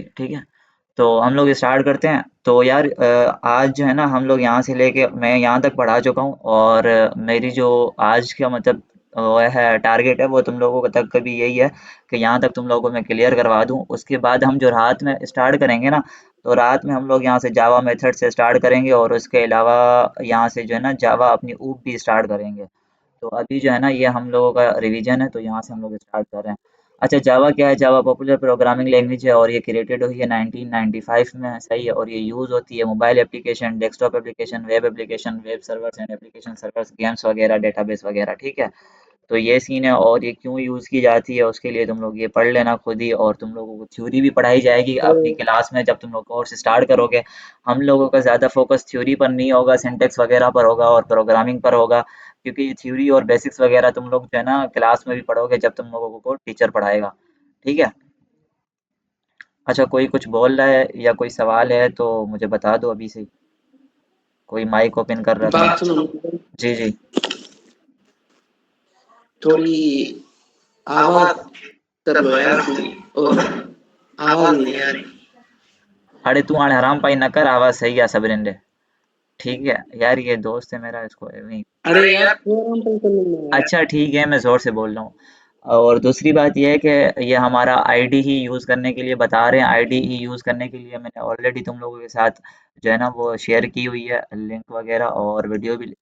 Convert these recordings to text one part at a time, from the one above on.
ठीक है, तो हम लोग स्टार्ट करते हैं। तो यार आज जो है ना हम लोग यहाँ से लेके मैं यहाँ तक पढ़ा चुका हूँ, और मेरी जो आज का मतलब वो है टारगेट है वो तुम लोगों तक का भी यही है कि यहाँ तक तुम लोगों को मैं क्लियर करवा दूँ। उसके बाद हम जो रात में स्टार्ट करेंगे ना, तो रात में हम लोग यहाँ से जावा मेथड से स्टार्ट करेंगे, और उसके अलावा यहाँ से जो है ना जावा अपनी ऊप भी स्टार्ट करेंगे। तो अभी जो है ना ये हम लोगों का रिवीजन है, तो यहाँ से हम लोग स्टार्ट कर रहे हैं। अच्छा, जावा क्या है? जावा पॉपुलर प्रोग्रामिंग लैंग्वेज है, और ये क्रिएटेड हुई है 1995 में, सही है। और ये यूज़ होती है mobile application, desktop application, web servers and application servers, games वगैरह, डेटाबेस वगैरह, ठीक है। तो ये सीन है, और ये क्यों यूज़ की जाती है उसके लिए तुम लोग ये पढ़ लेना खुद ही, और तुम लोगों को थ्योरी भी पढ़ाई जाएगी अपनी तो क्लास में जब तुम लोग कोर्स स्टार्ट करोगे। हम लोगों का ज़्यादा फोकस थ्योरी पर नहीं होगा, सिंटेक्स वगैरह पर होगा और प्रोग्रामिंग पर होगा, क्योंकि ये थ्योरी और बेसिक्स वगैरह तुम लोग जो है ना क्लास में भी पढ़ोगे जब तुम लोगों को टीचर पढ़ाएगा। ठीक है। अच्छा, कोई कुछ बोल रहा है या कोई सवाल है तो मुझे बता दो अभी से ही। कोई माइक ओपन कर रखा बात है? सुनो, जी जी। थोड़ी आवाज कर लो यार अपनी, और आवाज नहीं आ रही। अरे तू आने हराम पाई न कर, आवाज़ सही है सबरिंदे। ठीक है यार, ये दोस्त है मेरा, इसको नहीं। अरे यार फोन पे कर लो यार। अच्छा ठीक है, मैं ज़ोर से बोल रहा हूँ। और दूसरी बात ये है कि ये हमारा आईडी ही यूज़ करने के लिए बता रहे हैं। आईडी ही यूज़ करने के लिए मैंने ऑलरेडी तुम लोगों के साथ जो है ना वो शेयर की हुई है लिंक वगैरह, और वीडियो भी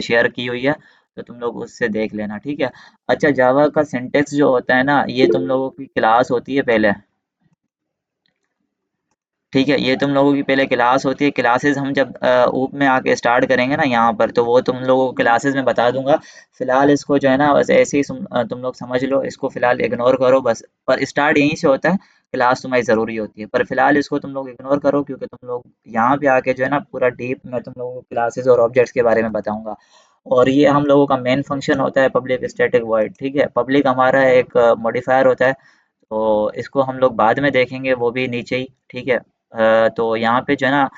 शेयर की हुई है, तो तुम लोग उससे देख लेना, ठीक है। अच्छा, जावा का सिंटेक्स जो होता है ना, ये तुम लोगों की क्लास होती है पहले, ठीक है। ये तुम लोगों की पहले क्लास होती है। क्लासेस हम जब ऊप में आके स्टार्ट करेंगे ना यहाँ पर, तो वो तुम लोगों को क्लासेस में बता दूंगा। फिलहाल इसको जो है ना बस ऐसे ही तुम लोग समझ लो, इसको फिलहाल इग्नोर करो बस। पर स्टार्ट यहीं से होता है, क्लास तुम्हारी ज़रूरी होती है, पर फिलहाल इसको तुम लोग इग्नोर करो, क्योंकि तुम लोग यहाँ पे आके जो है ना पूरा डीप मैं तुम लोगों को क्लासेस और ऑब्जेक्ट्स के बारे में बताऊंगा। और ये हम लोगों का मेन फंक्शन होता है पब्लिक स्टैटिक वॉइड, ठीक है। पब्लिक हमारा एक मॉडिफायर होता है, तो इसको हम लोग बाद में देखेंगे, वो भी नीचे ही, ठीक है। तो यहाँ पे जो है ना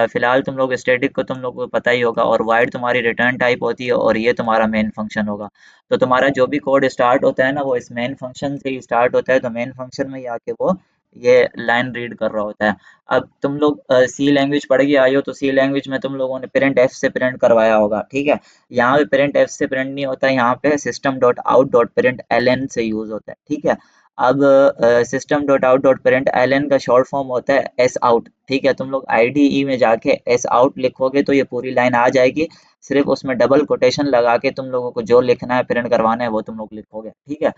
फिलहाल तुम लोग स्टैटिक को तुम लोग को पता ही होगा, और वाइड तुम्हारी रिटर्न टाइप होती है, और ये तुम्हारा मेन फंक्शन होगा। तो तुम्हारा जो भी कोड स्टार्ट होता है ना वो इस मेन फंक्शन से ही स्टार्ट होता है, तो मेन फंक्शन में ही आके वो ये लाइन रीड कर रहा होता है। अब तुम लोग सी लैंग्वेज पढ़ के आए हो, तो सी लैंग्वेज में तुम लोगों ने प्रिंट एफ से प्रिंट करवाया होगा, ठीक है। यहाँ पे प्रिंट एफ से प्रिंट नहीं होता है, यहाँ पे system dot out dot print L N से यूज होता है, ठीक है। अब system dot out dot print ln का शॉर्ट फॉर्म होता है एस आउट, ठीक है। तुम लोग आईडीई में जाके एस आउट लिखोगे तो ये पूरी लाइन आ जाएगी। सिर्फ उसमें डबल कोटेशन लगा के तुम लोगों को जो लिखना है, प्रिंट करवाना है, वो तुम लोग लिखोगे, ठीक है।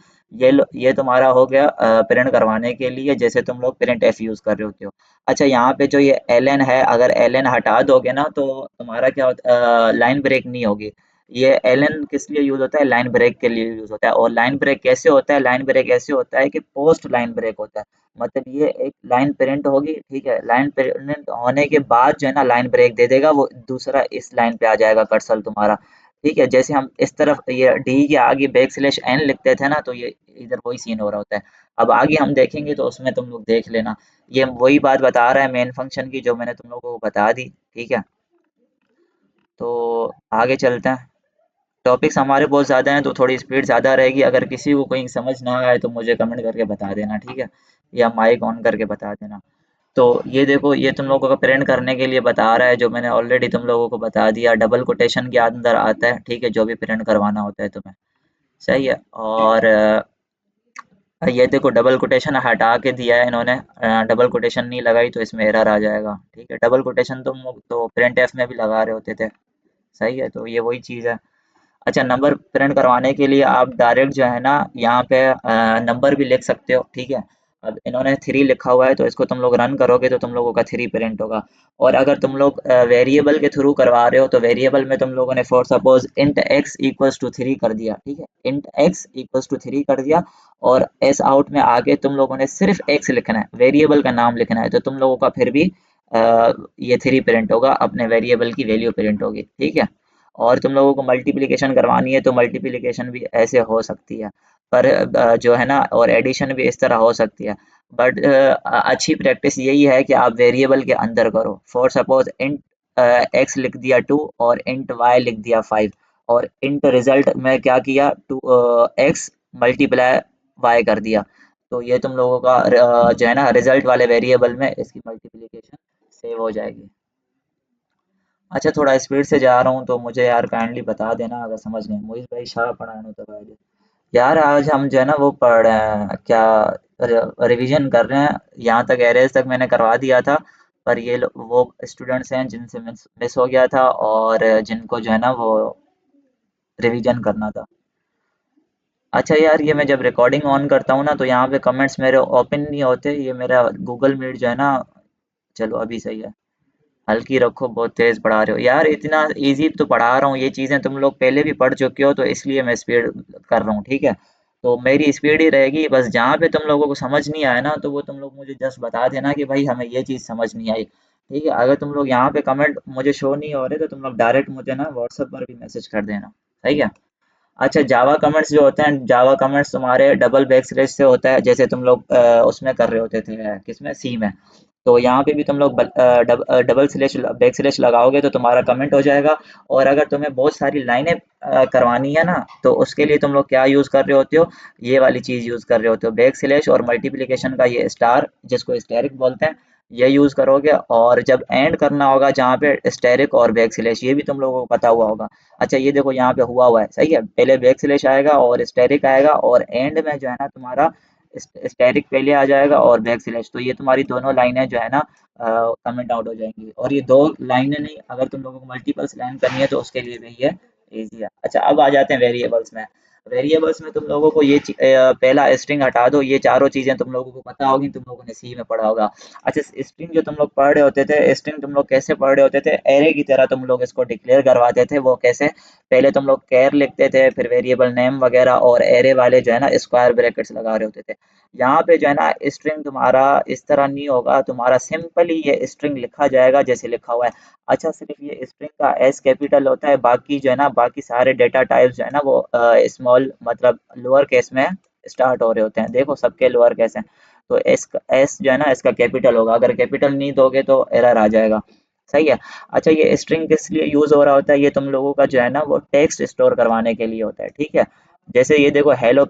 ये तुम्हारा हो गया प्रिंट करवाने के लिए, जैसे तुम लोग प्रिंट एफ यूज कर रहे होते हो। अच्छा, यहाँ पे जो ये एल है, अगर एल हटा दोगे ना तो तुम्हारा क्या होता, लाइन ब्रेक नहीं होगी। ये एलन किस लिए यूज होता है? लाइन ब्रेक के लिए यूज होता है। और लाइन ब्रेक कैसे होता है? लाइन ब्रेक ऐसे होता है कि पोस्ट लाइन ब्रेक होता है। मतलब ये एक लाइन प्रिंट होगी, ठीक है। लाइन प्रिंट होने के बाद जो है ना लाइन ब्रेक दे देगा, वो दूसरा इस लाइन पे आ जाएगा कर्सर तुम्हारा, ठीक है। जैसे हम इस तरफ ये डी के आगे बैक स्लैश एन लिखते थे ना, तो ये इधर वही सीन हो रहा होता है। अब आगे हम देखेंगे तो उसमें तुम लोग देख लेना। ये वही बात बता रहा है मेन फंक्शन की, जो मैंने तुम लोगों को बता दी, ठीक है। तो आगे चलते हैं। टॉपिक्स हमारे बहुत ज़्यादा हैं, तो थोड़ी स्पीड ज़्यादा रहेगी। अगर किसी को कोई समझ ना आए तो मुझे कमेंट करके बता देना, ठीक है, या माइक ऑन करके बता देना। तो ये देखो, ये तुम लोगों को प्रिंट करने के लिए बता रहा है, जो मैंने ऑलरेडी तुम लोगों को बता दिया। डबल कोटेशन के अंदर आता है, ठीक है, जो भी प्रिंट करवाना होता है तुम्हें, सही है। और ये देखो डबल कोटेशन हटा के दिया है इन्होंने, डबल कोटेशन नहीं लगाई तो इसमें एरर आ जाएगा, ठीक है। डबल कोटेशन तुम लोग तो प्रिंट एफ में भी लगा रहे होते थे, सही है। तो ये वही चीज़ है। अच्छा, नंबर प्रिंट करवाने के लिए आप डायरेक्ट जो है ना यहाँ पे नंबर भी लिख सकते हो, ठीक है। अब इन्होंने 3 लिखा हुआ है, तो इसको तुम लोग रन करोगे तो तुम लोगों का 3 प्रिंट होगा। और अगर तुम लोग वेरिएबल के थ्रू करवा रहे हो, तो वेरिएबल में तुम लोगों ने for suppose int x equals to 3 कर दिया, ठीक है। इंट एक्स इक्वल्स टू 3 कर दिया, और एस आउट में आगे तुम लोगों ने सिर्फ एक्स लिखना है, वेरिएबल का नाम लिखना है, तो तुम लोगों का फिर भी ये 3 प्रिंट होगा, अपने वेरिएबल की वैल्यू प्रिंट होगी, ठीक है। और तुम लोगों को मल्टीप्लिकेशन करवानी है तो मल्टीप्लिकेशन भी ऐसे हो सकती है, पर जो है ना, और एडिशन भी इस तरह हो सकती है। बट अच्छी प्रैक्टिस यही है कि आप वेरिएबल के अंदर करो। फॉर सपोज इंट एक्स लिख दिया 2, और इंट वाई लिख दिया 5, और इंट रिजल्ट में क्या किया, 2 एक्स मल्टीप्लाई वाई कर दिया, तो ये तुम लोगों का जो है ना रिजल्ट वाले वेरिएबल में इसकी मल्टीप्लिकेशन सेव हो जाएगी। अच्छा, थोड़ा स्पीड से जा रहा हूँ तो मुझे यार काइंडली बता देना अगर समझ गए। मोहित भाई शाह पढ़ाने तो भाई यार, आज हम जो है ना वो पढ़ रहे हैं क्या, रिवीजन कर रहे हैं। यहाँ तक एरेज तक मैंने करवा दिया था, पर वो स्टूडेंट्स हैं जिनसे मिस हो गया था और जिनको जो है ना वो रिवीजन करना था। अच्छा यार, ये मैं जब रिकॉर्डिंग ऑन करता हूँ ना तो यहाँ पे कमेंट्स मेरे ओपन नहीं होते। ये मेरा गूगल मीट जो है ना, चलो अभी सही है। हल्की रखो, बहुत तेज पढ़ा रहे हो यार, इतना इजी तो पढ़ा रहा हूँ। ये चीजें तुम लोग पहले भी पढ़ चुके हो तो इसलिए मैं स्पीड कर रहा हूँ, ठीक है। तो मेरी स्पीड ही रहेगी, बस जहाँ पे तुम लोगों को समझ नहीं आया ना तो वो तुम लोग मुझे जस्ट बता देना कि भाई हमें ये चीज समझ नहीं आई, ठीक है। अगर तुम लोग यहाँ पे कमेंट मुझे शो नहीं हो रहे तो तुम लोग डायरेक्ट मुझे ना व्हाट्सएप पर भी मैसेज कर देना, सही है। अच्छा, जावा कमेंट्स जो होते हैं, जावा कमेंट्स तुम्हारे डबल बैकस्लैश से होता है, जैसे तुम लोग उसमें कर रहे होते थे, किसमें, सी में। तो यहाँ पे भी तुम लोग डबल स्लैश बैक स्लैश लगाओगे तो तुम्हारा कमेंट हो जाएगा। और अगर तुम्हें बहुत सारी लाइनें करवानी है ना, तो उसके लिए तुम लोग क्या यूज़ कर रहे होते हो, ये वाली चीज़ यूज़ कर रहे होते हो, बैक स्लैश और मल्टीप्लिकेशन का ये स्टार, जिसको स्टेरिक बोलते हैं, ये यूज़ करोगे। और जब एंड करना होगा जहाँ पे स्टेरिक और बैक स्लैश, ये भी तुम लोगों को पता हुआ होगा। अच्छा, ये देखो यहाँ पे हुआ हुआ है, सही है। पहले बैक स्लैश आएगा और स्टेरिक आएगा और एंड में जो है ना तुम्हारा स्टैटिक पहले आ जाएगा और बैक स्लैश। तो ये तुम्हारी दोनों लाइनें जो है ना कमेंट आउट हो जाएंगी। और ये दो लाइनें नहीं, अगर तुम लोगों को मल्टीपल्स लाइन करनी है तो उसके लिए भी ये ईजी है। अच्छा, अब आ जाते हैं वेरिएबल्स में। वेरिएबल्स में तुम लोगों को पहला स्ट्रिंग हटा दो, ये चारों चीजें तुम लोगों को पता होगी, तुम लोगों ने सी में पढ़ा होगा। अच्छा, स्ट्रिंग जो तुम लोग पढ़ रहे होते थे, स्ट्रिंग तुम लोग कैसे पढ़ रहे होते थे, एरे की तरह तुम लोग इसको डिक्लेयर करवाते थे। वो कैसे, पहले तुम लोग कैर लिखते थे, फिर वेरिएबल नेम वगैरह, और एरे वाले जो है ना स्क्वायर ब्रैकेट्स लगा रहे होते थे। यहाँ पे जो है ना स्ट्रिंग तुम्हारा इस तरह नहीं होगा, तुम्हारा सिंपली ये स्ट्रिंग लिखा जाएगा जैसे लिखा हुआ है। अच्छा, सिर्फ ये स्ट्रिंग का एस कैपिटल होता है, बाकी जो है ना बाकी सारे डेटा टाइप्स जो है ना वो स्मॉल मतलब लोअर केस में स्टार्ट हो रहे होते हैं। देखो सबके लोअर केस हैं, तो एस जो है ना इसका कैपिटल होगा। अगर कैपिटल नहीं दोगे तो एरर आ जाएगा, सही है। अच्छा, ये स्ट्रिंग किस लिए यूज हो रहा होता है, ये तुम लोगों का जो है ना वो टेक्स्ट स्टोर करवाने के लिए होता है, ठीक है। जैसे ये देखो हेलो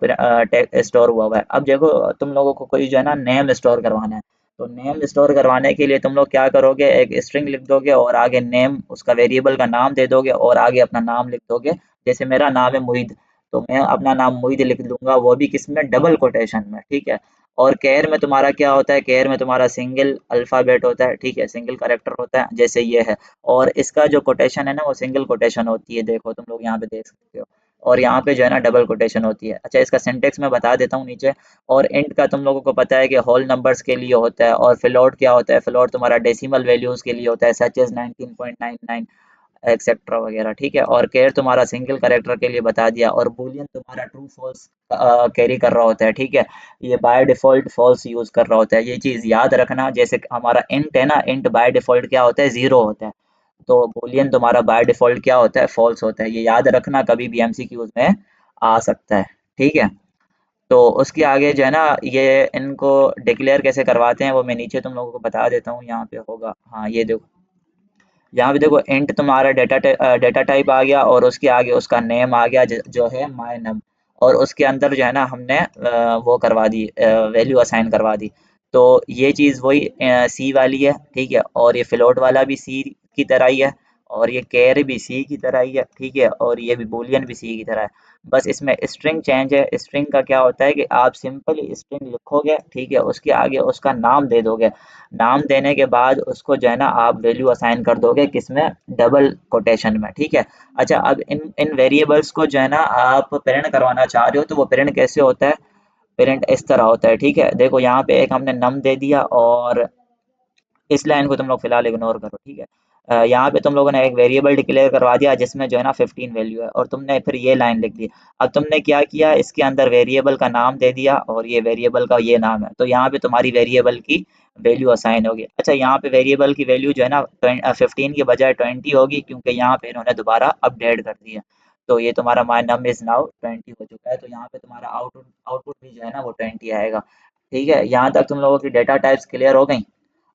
स्टोर हुआ हुआ है। अब देखो तुम लोगों को कोई जो है ना नेम स्टोर करवाना है, तो नेम स्टोर करवाने के लिए तुम लोग क्या करोगे, एक स्ट्रिंग लिख दोगे और आगे नेम, उसका वेरिएबल का नाम दे दोगे और आगे अपना नाम लिख दोगे। जैसे मेरा नाम है मोहित, तो मैं अपना नाम मोहित लिख दूंगा, वो भी किसमें, डबल कोटेशन में, ठीक है। और केयर में तुम्हारा क्या होता है, केयर में तुम्हारा सिंगल अल्फाबेट होता है, ठीक है, सिंगल करेक्टर होता है, जैसे ये है। और इसका जो कोटेशन है ना वो सिंगल कोटेशन होती है, देखो तुम लोग यहाँ पे देख सकते हो। और यहाँ पे जो है ना डबल कोटेशन होती है। अच्छा, इसका सिंटेक्स मैं बता देता हूँ नीचे। और इंट का तुम लोगों को पता है कि होल नंबर्स के लिए होता है। और फ्लोट क्या होता है, फ्लोट तुम्हारा डेसिमल वैल्यूज के लिए होता है, सच एज 19.99 एक्सेट्रा वगैरह, ठीक है। और केयर तुम्हारा सिंगल करेक्टर के लिए बता दिया। और बुलियन तुम्हारा ट्रू फॉल्स कैरी कर रहा होता है, ठीक है। ये बाय डिफॉल्ट फॉल्स यूज कर रहा होता है, ये चीज याद रखना। जैसे हमारा इंट है ना, इंट बाय डिफॉल्ट क्या होता है, जीरो होता है। तो बूलियन तुम्हारा बाय डिफॉल्ट क्या होता है, फॉल्स होता है। ये याद रखना, कभी भी एमसीक्यूज में आ सकता है, ठीक है। तो उसके आगे जो है ना ये इनको डिक्लेयर कैसे करवाते हैं वो मैं नीचे तुम लोगों को बता देता हूँ। यहाँ पे होगा, हाँ ये देखो, यहाँ पे देखो इंट तुम्हारा डेटा टाइप आ गया और उसके आगे उसका नेम आ गया, जो है माय नम। और उसके अंदर जो है ना हमने वो करवा दी, वैल्यू असाइन करवा दी। तो ये चीज़ वही सी वाली है, ठीक है। और ये फ्लोट वाला भी सी की तरह ही है। और ये कैर भी सी की तरह ही है, ठीक है। और ये भी बूलियन भी सी की तरह है। बस इसमें स्ट्रिंग चेंज है। स्ट्रिंग का क्या होता है कि आप सिंपली स्ट्रिंग लिखोगे, ठीक है, उसके आगे उसका नाम दे दोगे। नाम देने के बाद उसको जो है ना आप वैल्यू असाइन कर दोगे, किसमें, डबल कोटेशन में, ठीक है। अच्छा, अब इन इन वेरिएबल्स को जो है ना आप प्रिंट करवाना चाह रहे हो, तो वो प्रिंट कैसे होता है, प्रिंट इस तरह होता है, ठीक है। देखो यहाँ पे एक हमने नम दे दिया और इस लाइन को तुम लोग फिलहाल इग्नोर करो, ठीक है। यहाँ पे तुम लोगों ने एक वेरिएबल डिक्लेयर करवा दिया जिसमें जो है ना 15 वैल्यू है, और तुमने फिर ये लाइन लिख दी। अब तुमने क्या किया, इसके अंदर वेरिएबल का नाम दे दिया और ये वेरिएबल का ये नाम है, तो यहाँ पे तुम्हारी वेरिएबल की वैल्यू असाइन होगी। अच्छा, यहाँ पे वेरिएबल की वैल्यू जो है ना 15 की बजाय 20 होगी, क्योंकि यहाँ पे इन्होंने दोबारा अपडेट कर दिया। तो ये तुम्हारा माय नम इज नाउ 20 हो चुका है, तो यहाँ पे तुम्हारा आउटपुट आउटपुट भी जो है ना वो 20 आएगा, ठीक है। यहाँ तक तुम लोगों की डेटा टाइप्स क्लियर हो गई।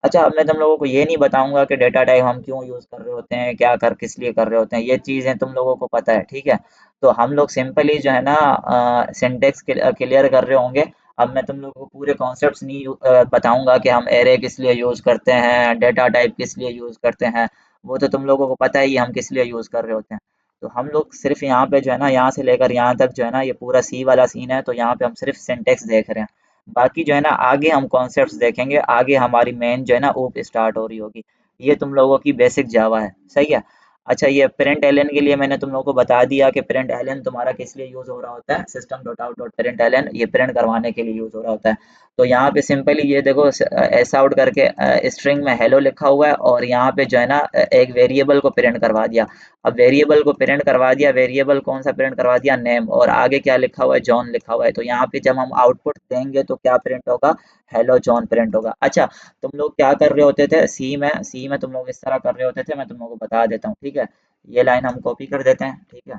अच्छा, अब मैं तुम लोगों को ये नहीं बताऊंगा कि डेटा टाइप हम क्यों यूज़ कर रहे होते हैं, क्या कर किस लिए कर रहे होते हैं, ये चीज़ें तुम लोगों को पता है, ठीक है। तो हम लोग सिंपली जो है ना सिंटेक्स क्लियर कर रहे होंगे। अब मैं तुम लोगों को पूरे कॉन्सेप्ट्स नहीं बताऊंगा कि हम एरे किस लिए यूज करते हैं, डेटा टाइप किस लिए यूज करते हैं, वो तो तुम लोगों को पता ही है हम किस लिए यूज कर रहे होते हैं। तो हम लोग सिर्फ यहाँ पे जो है ना, यहाँ से लेकर यहाँ तक जो है ना, ये पूरा सी वाला सीन है, तो यहाँ पे हम सिर्फ सिंटेक्स देख रहे हैं। बाकी जो है ना आगे हम कॉन्सेप्ट्स देखेंगे, आगे हमारी मेन जो है ना ऊप स्टार्ट हो रही होगी। ये तुम लोगों की बेसिक जावा है, सही है। अच्छा, ये प्रिंट एलन के लिए मैंने तुम लोगों को बता दिया कि प्रिंट एलन तुम्हारा किस लिए यूज हो रहा होता है, system dot out dot print ln ये प्रिंट करवाने के लिए यूज हो रहा होता है। तो यहाँ पे सिंपली ये देखो, एस आउट करके स्ट्रिंग में हेलो लिखा हुआ है, और यहाँ पे जो है ना एक वेरिएबल को प्रिंट करवा दिया। अब वेरिएबल को प्रिंट करवा दिया, वेरिएबल कौन सा प्रिंट करवा दिया, नेम, और आगे क्या लिखा हुआ है, जॉन लिखा हुआ है। तो यहाँ पे जब हम आउटपुट देंगे तो क्या प्रिंट होगा, हेलो जॉन प्रिंट होगा। अच्छा, तुम लोग क्या कर रहे होते थे सी में तुम लोग इस तरह कर रहे होते थे, मैं तुम लोगों को बता देता हूँ, ठीक है। ये लाइन हम कॉपी कर देते हैं, ठीक है,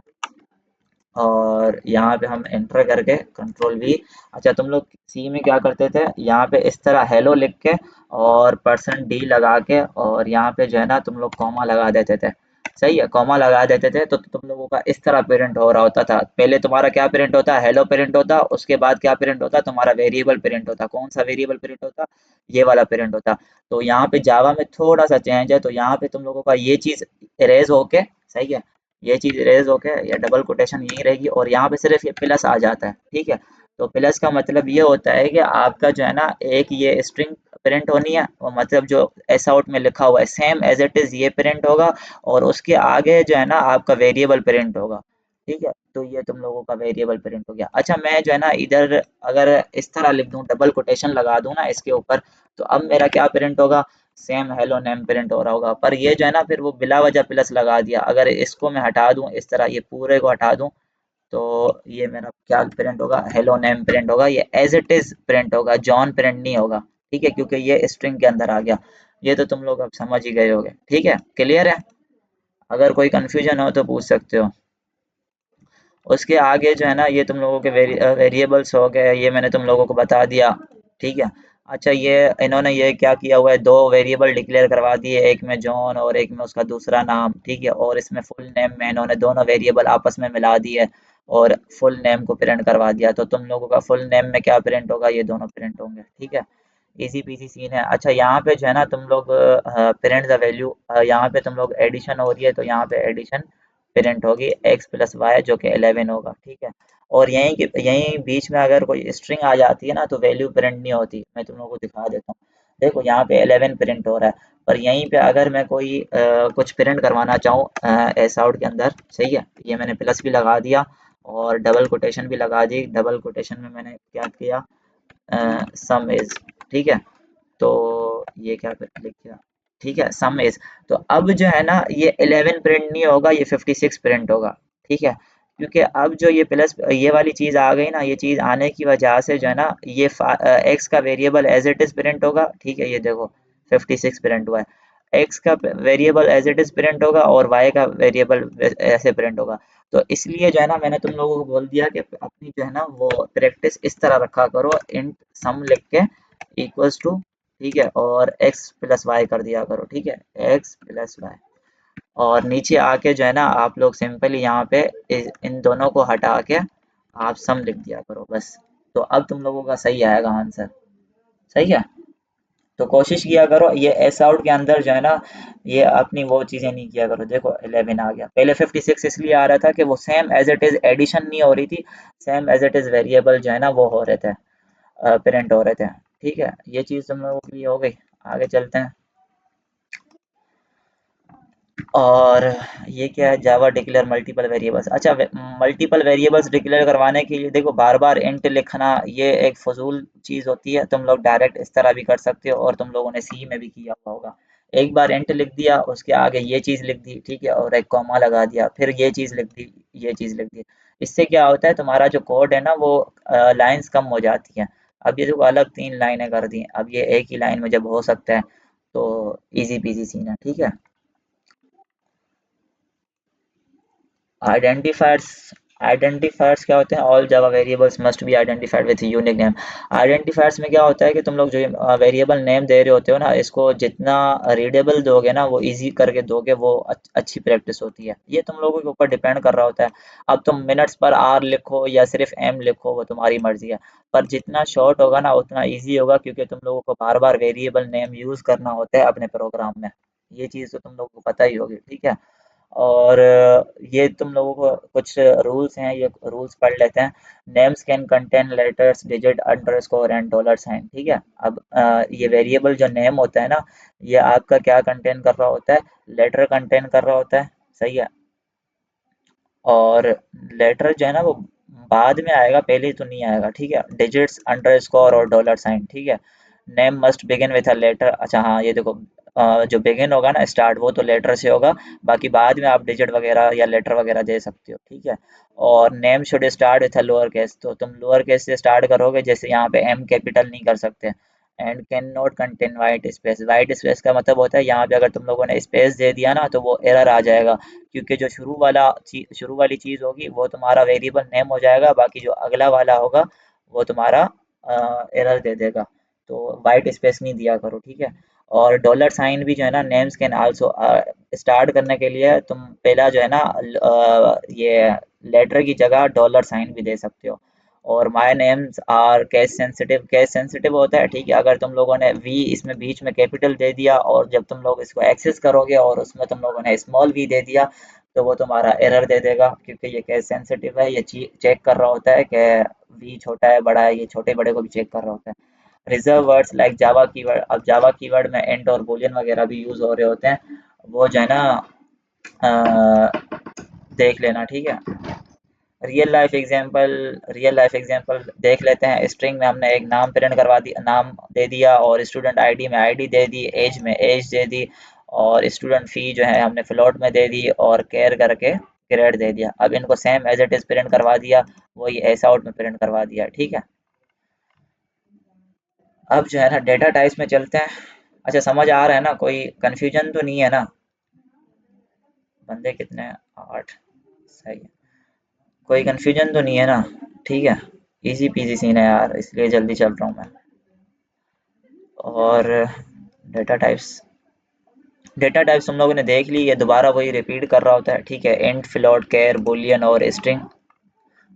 और यहाँ पे हम एंटर करके कंट्रोल वी। अच्छा, तुम लोग सी में क्या करते थे, यहाँ पे इस तरह हेलो लिख के और परसेंट डी लगा के, और यहाँ पे जो है ना तुम लोग कॉमा लगा देते थे, सही है, कॉमा लगा देते थे। तो तुम लोगों का इस तरह प्रिंट हो रहा होता था। पहले तुम्हारा क्या प्रिंट होता, हेलो प्रिंट होता, उसके बाद क्या प्रिंट होता, तुम्हारा वेरिएबल प्रिंट होता। कौन सा वेरिएबल प्रिंट होता, ये वाला प्रिंट होता। तो यहाँ पे जावा में थोड़ा सा चेंज है, तो यहाँ पे तुम लोगों का ये चीज इरेज होके, सही है, ये चीज इरेज होके या डबल कोटेशन यही रहेगी, और यहाँ पे सिर्फ ये प्लस आ जाता है, ठीक है। तो प्लस का मतलब ये होता है कि आपका जो है ना एक ये स्ट्रिंग प्रिंट होनी है, और मतलब जो एस आउट में लिखा हुआ है सेम एज इट इज ये प्रिंट होगा, और उसके आगे जो है ना आपका वेरिएबल प्रिंट होगा, ठीक है। तो ये तुम लोगों का वेरिएबल प्रिंट हो गया। अच्छा, मैं जो है ना इधर अगर इस तरह लिख दूं, डबल कोटेशन लगा दूं ना इसके ऊपर, तो अब मेरा क्या प्रिंट होगा, सेम हेलो नेम प्रिंट हो रहा होगा। पर ये जो है ना फिर वो बिला वजह प्लस लगा दिया। अगर इसको मैं हटा दूं, इस तरह ये पूरे को हटा दूं, तो ये मेरा क्या प्रिंट होगा, हेलो नेम प्रिंट होगा। ये एज इट इज प्रिंट होगा, जॉन प्रिंट नहीं होगा, ठीक है, क्योंकि ये स्ट्रिंग के अंदर आ गया। ये तो तुम लोग अब समझ ही गए होगे, ठीक है, क्लियर है। अगर कोई कंफ्यूजन हो तो पूछ सकते हो। उसके आगे जो है ना ये तुम लोगों के वेरिएबल्स हो गए, ये मैंने तुम लोगों को बता दिया, ठीक है। अच्छा, ये इन्होंने ये क्या किया हुआ है, दो वेरिएबल डिक्लेयर करवा दिए, एक में जॉन और एक में उसका दूसरा नाम, ठीक है, और इसमें फुल नेम में इन्होंने दोनों वेरिएबल आपस में मिला दिए और फुल नेम को प्रिंट करवा दिया। तो तुम लोगों का फुल नेम में क्या प्रिंट होगा, ये दोनों प्रिंट होंगे, ठीक है। इजी पीसी सीन है। अच्छा, यहाँ पे जो है ना तुम लोग प्रिंट द वैल्यू, यहाँ पे तुम लोग एडिशन हो रही है, तो यहाँ पे एडिशन प्रिंट होगी, एक्स प्लस वाई जो कि 11 होगा, ठीक है। और यहीं बीच में अगर कोई स्ट्रिंग आ जाती है ना तो वैल्यू प्रिंट नहीं होती। मैं तुम लोगों को दिखा देता हूँ, देखो यहाँ पे 11 प्रिंट हो रहा है, पर यहीं पे अगर मैं कोई कुछ प्रिंट करवाना चाहूँ एस आउट के अंदर, सही है, ये मैंने प्लस भी लगा दिया और डबल कोटेशन भी लगा दी। डबल कोटेशन में मैंने क्या किया, सम इज, ठीक है। तो ये क्या लिख दिया, ठीक है, सम इज। तो अब जो है ना ये 11 प्रिंट नहीं होगा, ये 56 प्रिंट होगा, ठीक है। क्योंकि अब जो ये प्लस ये वाली चीज आ गई ना, ये चीज आने की वजह से जो है ना ये एक्स का variable as it is print होगा, ठीक है, ये देखो 56 प्रिंट हुआ है। एक्स का variable as it is print होगा और वाई का वेरिएबल ऐसे प्रिंट होगा। तो इसलिए जो है ना मैंने तुम लोगों को बोल दिया कि अपनी जो है ना वो प्रैक्टिस इस तरह रखा करो, इंट सम लिख के इक्वल्स टू, ठीक है, और x प्लस वाई कर दिया करो, ठीक है, x प्लस वाई। और नीचे आके जो है ना आप लोग सिंपली यहाँ पे इन दोनों को हटा के आप सम लिख दिया करो बस। तो अब तुम लोगों का सही आएगा आंसर, सही है। तो कोशिश किया करो ये एस आउट के अंदर जो है ना ये अपनी वो चीजें नहीं किया करो। देखो 11 आ गया, पहले 56 इसलिए आ रहा था कि वो same as it is addition नहीं हो रही थी, same as it is variable जो है ना वो हो रहे थे, प्रिंट हो रहे थे, ठीक है। ये चीज तुम लोगों के लिए हो गई। आगे चलते हैं। और ये क्या है, जावा डिक्लेयर मल्टीपल वेरिएबल्स। अच्छा, मल्टीपल वेरिएबल्स डिक्लेयर करवाने के लिए देखो बार बार इंट लिखना ये एक फजूल चीज होती है। तुम लोग डायरेक्ट इस तरह भी कर सकते हो, और तुम लोगों ने सी में भी किया हुआ होगा। एक बार इंट लिख दिया, उसके आगे ये चीज लिख दी, ठीक है, और एक कॉमा लगा दिया, फिर ये चीज लिख दी, ये चीज लिख दी। इससे क्या होता है, तुम्हारा जो कोड है ना वो लाइंस कम हो जाती हैं। अब ये जो अलग 3 लाइनें कर दी, अब ये एक ही लाइन में जब हो सकता है, तो इजी पीजी सीन है, ठीक है। आइडेंटिफायर्स आइडेंटिफायर्स क्या होते हैं? All Java variables must be identified with unique name. Identifiers में क्या होता है कि तुम लोग जो वेरिएबल नेम दे रहे होते हो ना, इसको जितना रीडेबल दोगे ना, वो इजी करके दोगे, वो अच्छी प्रैक्टिस होती है। ये तुम लोगों के ऊपर डिपेंड कर रहा होता है। अब तुम मिनट्स पर आर लिखो या सिर्फ एम लिखो, वो तुम्हारी मर्जी है। पर जितना शॉर्ट होगा ना उतना ईजी होगा, क्योंकि तुम लोगों को बार बार वेरिएबल नेम यूज करना होता है अपने प्रोग्राम में। ये चीज़ तो तुम लोगों को पता ही होगी, ठीक है। और ये तुम लोगों को कुछ रूल्स हैं, ये रूल्स पढ़ लेते हैं। Names can contain letters, digit, underscore and dollar sign, ठीक है। अब ये वेरिएबल जो नेम होता है ना, ये आपका क्या कंटेन कर रहा होता है? लेटर कंटेन कर रहा होता है, सही है। और लेटर जो है ना वो बाद में आएगा, पहले तो नहीं आएगा, ठीक है। डिजिट्स, अंडरस्कोर और डॉलर साइन, ठीक है। Name must begin with a letter. अच्छा हाँ, ये देखो, जो बिगिन होगा ना, स्टार्ट, वो तो लेटर से होगा। बाकी बाद में आप डिजिट वगैरह या लेटर वगैरह दे सकते हो, ठीक है। और name should start with a lower case, तो तुम लोअर केस से स्टार्ट करोगे, जैसे यहाँ पे एम कैपिटल नहीं कर सकते। And can not contain white space. White space का मतलब होता है यहाँ पे अगर तुम लोगों ने स्पेस दे दिया ना, तो वो एरर आ जाएगा। क्योंकि जो शुरू वाली चीज़ होगी वो तुम्हारा वेरिएबल नेम हो जाएगा, बाकी जो अगला वाला होगा वो तुम्हारा एरर दे देगा। तो वाइट स्पेस नहीं दिया करो, ठीक है। और डॉलर साइन भी जो है ना, नेम्स कैन आल्सो, स्टार्ट करने के लिए तुम पहला जो है ना, ये लेटर की जगह डॉलर साइन भी दे सकते हो। और my names are case sensitive. Case sensitive होता है, ठीक है। अगर तुम लोगों ने वी इसमें बीच में कैपिटल दे दिया, और जब तुम लोग इसको एक्सेस करोगे और उसमें तुम लोगों ने स्मॉल वी दे दिया, तो वो तुम्हारा एरर दे देगा, क्योंकि ये केस सेंसिटिव है। ये चेक कर रहा होता है कि वी छोटा है बड़ा है, ये छोटे बड़े को भी चेक कर रहा होता है। Reserve words like Java keyword. अब जावा कीवर्ड में एंड और बूलियन वगैरह भी यूज हो रहे होते हैं, वो जो है ना, देख लेना, ठीक है। रियल लाइफ एग्जांपल देख लेते हैं। स्ट्रिंग में हमने एक नाम प्रिंट करवा दिया, नाम दे दिया, और स्टूडेंट आईडी में आईडी दे दी, एज में एज दे दी, और स्टूडेंट फी जो है हमने फ्लोट में दे दी, और केयर करके ग्रेड दे दिया। अब इनको same as it is print करवा दिया, वही एस आउट में प्रिंट करवा दिया, ठीक है। अब जो है ना डेटा टाइप्स में चलते हैं। अच्छा, समझ आ रहा है ना? कोई कंफ्यूजन तो नहीं है ना? बंदे कितने हैं? 8, सही है। कोई कंफ्यूजन तो नहीं है ना? ठीक है। इजी पीजी सीन है यार, इसलिए जल्दी चल रहा हूँ मैं। और डेटा टाइप्स डेटा टाइप्स तुम लोगों ने देख ली, ये दोबारा वही रिपीट कर रहा होता है, ठीक है। इंट, फ्लोट, केर, बुलियन और स्ट्रिंग।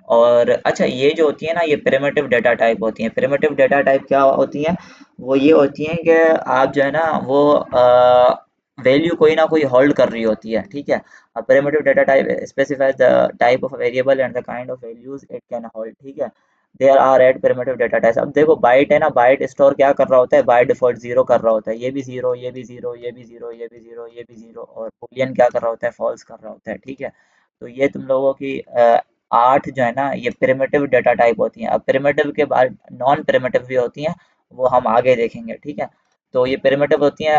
और अच्छा, ये जो होती है ना, ये प्रिमिटिव डेटा टाइप होती हैं। प्रिमिटिव डेटा टाइप क्या होती हैं? वो ये होती हैं कि आप जो है ना, वो वैल्यू कोई ना कोई होल्ड कर रही होती है, ठीक है। अब primitive data type specifies the type of variable and the kind of values it can hold, ठीक है। There are eight primitive data types. अब देखो, बाइट है ना, बाइट स्टोर क्या कर रहा होता है? बाय डिफॉल्ट जीरो कर रहा होता है। ये भी जीरो, ये भी जीरो, ये भी जीरो, ये भी जीरो, ये भी जीरो। और बूलियन क्या कर रहा होता है? फॉल्स कर रहा होता है, ठीक है। तो ये तुम लोगों की 8 जो है ना, ये प्रिमिटिव डेटा टाइप होती हैं। अब प्रिमिटिव के बाद नॉन प्रिमिटिव भी होती हैं, वो हम आगे देखेंगे, ठीक है। तो ये प्रिमिटिव होती हैं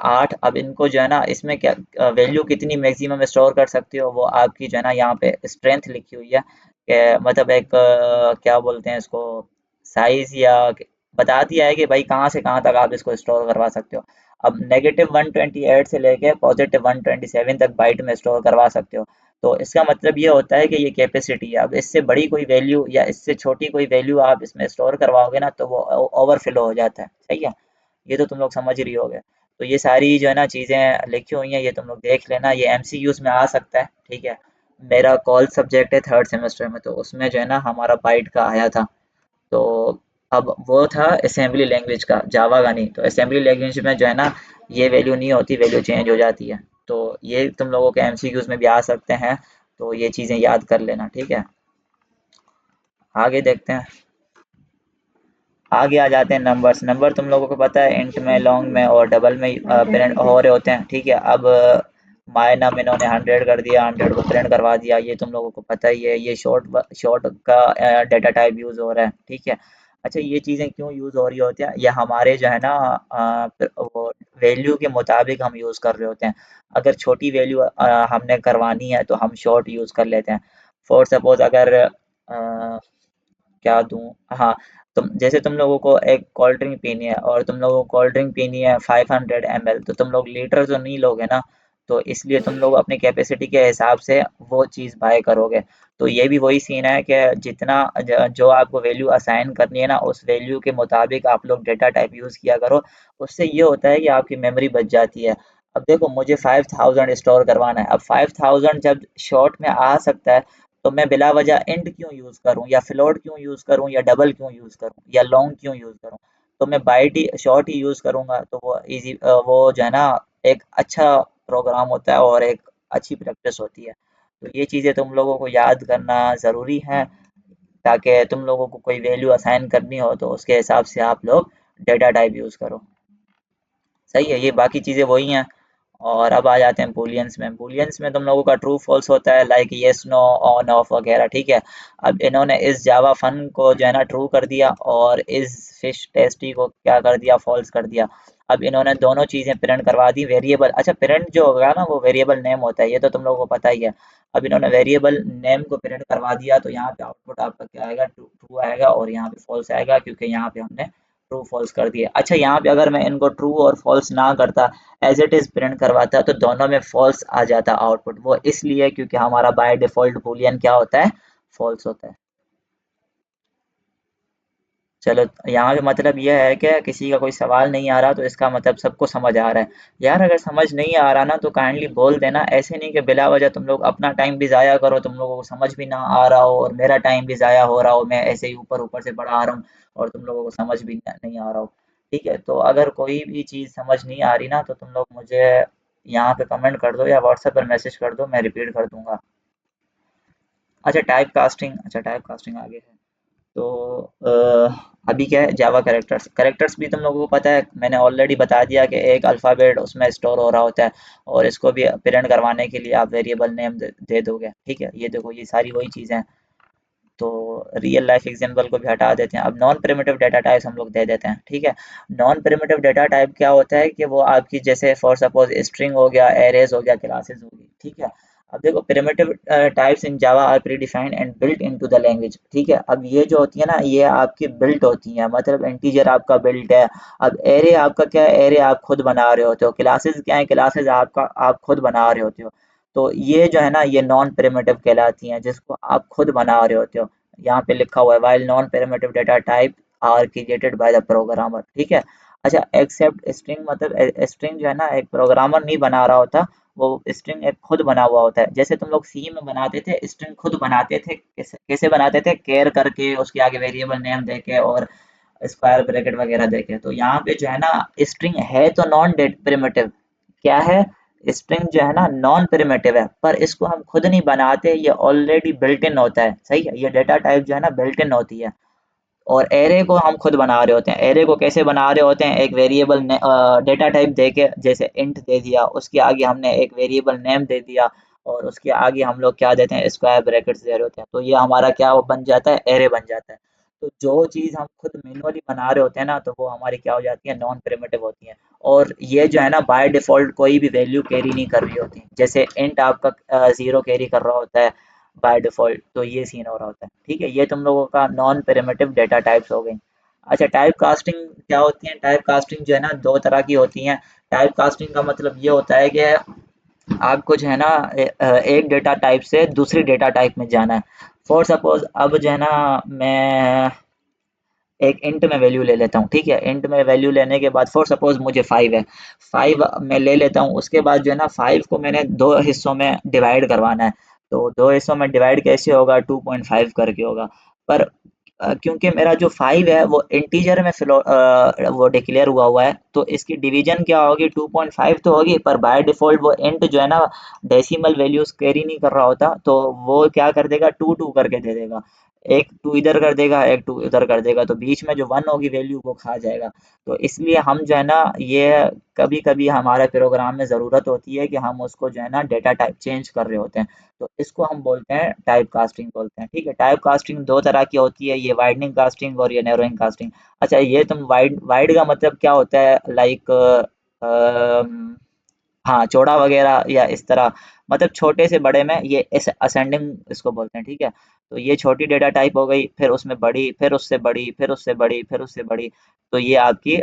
8। अब इनको जो है ना, इसमें क्या वैल्यू कितनी मैक्सिमम स्टोर कर सकते हो, वो आपकी जो है ना यहाँ पे स्ट्रेंथ लिखी हुई है, कि मतलब एक क्या बोलते हैं इसको, साइज, या बता दिया है कि भाई कहाँ से कहाँ तक आप इसको स्टोर करवा सकते हो। अब -128 से लेके +127 तक बाइट में स्टोर करवा सकते हो। तो इसका मतलब ये होता है कि ये कैपेसिटी है। अब इससे बड़ी कोई वैल्यू या इससे छोटी कोई वैल्यू आप इसमें स्टोर करवाओगे ना, तो वो ओवरफ्लो हो जाता है, सही है। ये तो तुम लोग समझ रही होगे। तो ये सारी जो है ना चीज़ें लिखी हुई हैं, ये तुम लोग देख लेना। ये एमसीक्यूज में आ सकता है, ठीक है। मेरा कॉल सब्जेक्ट है थर्ड सेमेस्टर में, तो उसमें जो है ना हमारा बाइट का आया था। तो अब वो था असेंबली लैंग्वेज का, जावा का नहीं। तो असेंबली लैंग्वेज में जो है ना, ये वैल्यू नहीं होती, वैल्यू चेंज हो जाती है। तो ये तुम लोगों के एमसीक्यूज में भी आ सकते हैं। तो ये चीज़ें याद कर लेना, ठीक है। आगे देखते हैं। आगे आ जाते हैं नंबर्स। नंबर तुम लोगों को पता है, इंट में, लॉन्ग में और डबल में प्रिंट हो रहे होते हैं, ठीक है। अब माय नम इन्होंने 100 कर दिया, 100 को प्रिंट करवा दिया, ये तुम लोगों को पता ही है। ये शॉर्ट शॉर्ट का डेटा टाइप यूज़ हो रहा है, ठीक है। अच्छा, ये चीज़ें क्यों यूज़ हो रही होती हैं? ये हमारे जो है ना, वो वैल्यू के मुताबिक हम यूज़ कर रहे होते हैं। अगर छोटी वैल्यू हमने करवानी है, तो हम शॉर्ट यूज़ कर लेते हैं। फॉर सपोज अगर क्या दूँ? हाँ, तुम लोगों को एक कोल्ड ड्रिंक पीनी है, और तुम लोगों को कोल्ड ड्रिंक पीनी है 500 ml, तो तुम लोग लीटर तो नहीं लोगे ना। तो इसलिए तुम लोग अपनी कैपेसिटी के हिसाब से वो चीज़ बाय करोगे। तो ये भी वही सीन है कि जितना जो आपको वैल्यू असाइन करनी है ना, उस वैल्यू के मुताबिक आप लोग डेटा टाइप यूज़ किया करो। उससे ये होता है कि आपकी मेमोरी बच जाती है। अब देखो मुझे 5000 स्टोर करवाना है, अब 5000 जब शॉर्ट में आ सकता है, तो मैं बिला वजह इंट क्यों यूज़ करूँ, या फ्लोट क्यों यूज़ करूँ, या डबल क्यों यूज़ करूँ, या लॉन्ग क्यों यूज़ करूँ। तो मैं बाइट ही शॉर्ट ही यूज़ करूँगा, तो वो इजी, वो जो है ना एक अच्छा प्रोग्राम होता है और एक अच्छी प्रैक्टिस होती है। तो ये चीज़ें तुम लोगों को याद करना ज़रूरी है, ताकि तुम लोगों को कोई वैल्यू असाइन करनी हो तो उसके हिसाब से आप लोग डेटा टाइप यूज़ करो। सही है, ये बाकी चीज़ें वही हैं। और अब आ जाते हैं बूलियंस में। बूलियंस में तुम लोगों का ट्रू फॉल्स होता है, like yes no, on off वगैरह, ठीक है। अब इन्होंने इस जावा फन को जो है ना ट्रू कर दिया, और इस फिश टेस्टी को क्या कर दिया, फॉल्स कर दिया। अब इन्होंने दोनों चीज़ें प्रिंट करवा दी, वेरिएबल, अच्छा प्रिंट जो होगा ना वो वेरिएबल नेम होता है, ये तो तुम लोगों को पता ही है। अब इन्होंने वेरिएबल नेम को प्रिंट करवा दिया, तो यहाँ पे आउटपुट आपका क्या आएगा, ट्रू ट्रू आएगा, और यहाँ पे फॉल्स आएगा, क्योंकि यहाँ पे हमने ट्रू फॉल्स कर दिए। अच्छा यहाँ पे अगर मैं इनको ट्रू और फॉल्स ना करता, एज इट इज प्रिंट करवाता, तो दोनों में फॉल्स आ जाता आउटपुट। वो इसलिए क्योंकि हमारा बाय डिफॉल्ट बूलियन क्या होता है, फॉल्स होता है। चलो यहाँ पे मतलब यह है कि किसी का कोई सवाल नहीं आ रहा, तो इसका मतलब सबको समझ आ रहा है। यार अगर समझ नहीं आ रहा ना, तो काइंडली बोल देना, ऐसे नहीं कि बिला वजह तुम लोग अपना टाइम भी ज़ाया करो, तुम लोगों को समझ भी ना आ रहा हो, और मेरा टाइम भी ज़ाया हो रहा हो, मैं ऐसे ही ऊपर ऊपर से पढ़ा रहा हूँ और तुम लोगों को समझ भी नहीं आ रहा हो। ठीक है, तो अगर कोई भी चीज़ समझ नहीं आ रही ना, तो तुम लोग मुझे यहाँ पे कमेंट कर दो या व्हाट्सएप पर मैसेज कर दो, मैं रिपीट कर दूंगा। अच्छा टाइप कास्टिंग आगे है। तो अभी क्या है, जावा कैरेक्टर्स। कैरेक्टर्स भी तुम लोगों को पता है, मैंने ऑलरेडी बता दिया कि एक अल्फ़ाबेट उसमें स्टोर हो रहा होता है, और इसको भी प्रिंट करवाने के लिए आप वेरिएबल नेम दे दोगे। ठीक है, ये देखो ये सारी वही चीज़ें हैं। तो रियल लाइफ एग्जांपल को भी हटा देते हैं, अब नॉन प्रिमिटिव डेटा टाइप्स हम लोग दे देते हैं। ठीक है, नॉन प्रिमिटिव डेटा टाइप क्या होता है कि वो आपकी, जैसे फॉर सपोज स्ट्रिंग हो गया, एरेज हो गया, क्लासेस हो गई। ठीक है, अब देखो primitive types in Java are predefined and built into the language. ठीक है, अब ये जो होती है ना, ये आपकी बिल्ट होती है, मतलब इंटीजर आपका बिल्ट है। अब एरे आपका क्या है, एरे आप खुद बना रहे होते हो। क्लासेस क्या है, क्लासेस आपका आप खुद बना रहे होते हो। तो ये जो है ना, ये नॉन प्रिमिटिव कहलाती हैं, जिसको आप खुद बना रहे होते हो। यहाँ पे लिखा हुआ है, while non primitive data type are created by the programmer. ठीक है, अच्छा एक्सेप्ट स्ट्रिंग, मतलब स्ट्रिंग जो है ना एक प्रोग्रामर नहीं बना रहा होता, वो स्ट्रिंग एक खुद बना हुआ होता है। जैसे तुम लोग सी में बनाते थे, स्ट्रिंग खुद बनाते थे, कैसे कैसे बनाते थे, केयर करके उसके आगे वेरिएबल नेम देके और स्क्वायर ब्रैकेट वगैरह देके। तो यहाँ पे जो है ना, स्ट्रिंग है तो नॉन प्रिमिटिव, क्या है, स्ट्रिंग जो है ना नॉन प्रिमिटिव है, पर इसको हम खुद नहीं बनाते, ये ऑलरेडी बिल्ट इन होता है। सही है, ये डेटा टाइप जो है ना बिल्ट इन होती है। और एरे को हम खुद बना रहे होते हैं। एरे को कैसे बना रहे होते हैं, एक वेरिएबल डेटा टाइप देके, जैसे इंट दे दिया, उसके आगे हमने एक वेरिएबल नेम दे दिया, और उसके आगे हम लोग क्या देते हैं, स्क्वायर ब्रैकेट्स दे रहे होते हैं, तो ये हमारा क्या वो बन जाता है, एरे बन जाता है। तो जो चीज़ हम खुद मैनुअली बना रहे होते हैं ना, तो वो हमारी क्या हो जाती है, नॉन प्रिमिटिव होती है। और ये जो है ना बाय डिफॉल्ट कोई भी वैल्यू कैरी नहीं कर रही होती, जैसे इंट आपका जीरो कैरी कर रहा होता है बाय डिफ़ॉल्ट, तो ये सीन हो रहा होता है। ठीक है, ये तुम लोगों का नॉन प्रिमिटिव डेटा टाइप्स हो गई। अच्छा टाइप कास्टिंग क्या होती है, टाइप कास्टिंग जो है ना दो तरह की होती हैं। टाइप कास्टिंग का मतलब ये होता है कि आपको जो है ना एक डेटा टाइप से दूसरी डेटा टाइप में जाना है। फॉर सपोज अब जो है ना, मैं एक इंट में वैल्यू ले लेता हूँ। ठीक है, इंट में वैल्यू लेने के बाद फॉर सपोज मुझे 5 है, 5 मैं ले लेता हूँ। उसके बाद जो है ना 5 को मैंने दो हिस्सों में डिवाइड करवाना है। तो दो हिस्सों में डिवाइड कैसे होगा, 2.5 करके होगा। पर क्योंकि मेरा जो 5 है वो इंटीजर में वो डिक्लेयर हुआ हुआ है, तो इसकी डिवीजन क्या होगी, 2.5 तो होगी, पर बाय डिफॉल्ट वो इंट जो है ना डेसिमल वैल्यूज कैरी नहीं कर रहा होता, तो वो क्या कर देगा, 2 करके दे देगा। एक 2 इधर कर देगा, एक 2 इधर कर देगा, तो बीच में जो 1 होगी वैल्यू वो खा जाएगा। तो इसलिए हम जो है ना, ये कभी कभी हमारे प्रोग्राम में ज़रूरत होती है कि हम उसको जो है ना डेटा टाइप चेंज कर रहे होते हैं, तो इसको हम बोलते हैं टाइप कास्टिंग बोलते हैं। ठीक है, टाइप कास्टिंग दो तरह की होती है, ये वाइडनिंग कास्टिंग और ये नैरोइंग कास्टिंग। अच्छा ये तुम वाइड वाइड का मतलब क्या होता है, लाइक हाँ चौड़ा वगैरह या इस तरह, मतलब छोटे से बड़े में ये असेंडिंग इसको बोलते हैं। ठीक है, तो ये छोटी डेटा टाइप हो गई, फिर उसमें बड़ी, फिर उससे बड़ी, फिर उससे बड़ी, फिर उससे बड़ी। तो ये आपकी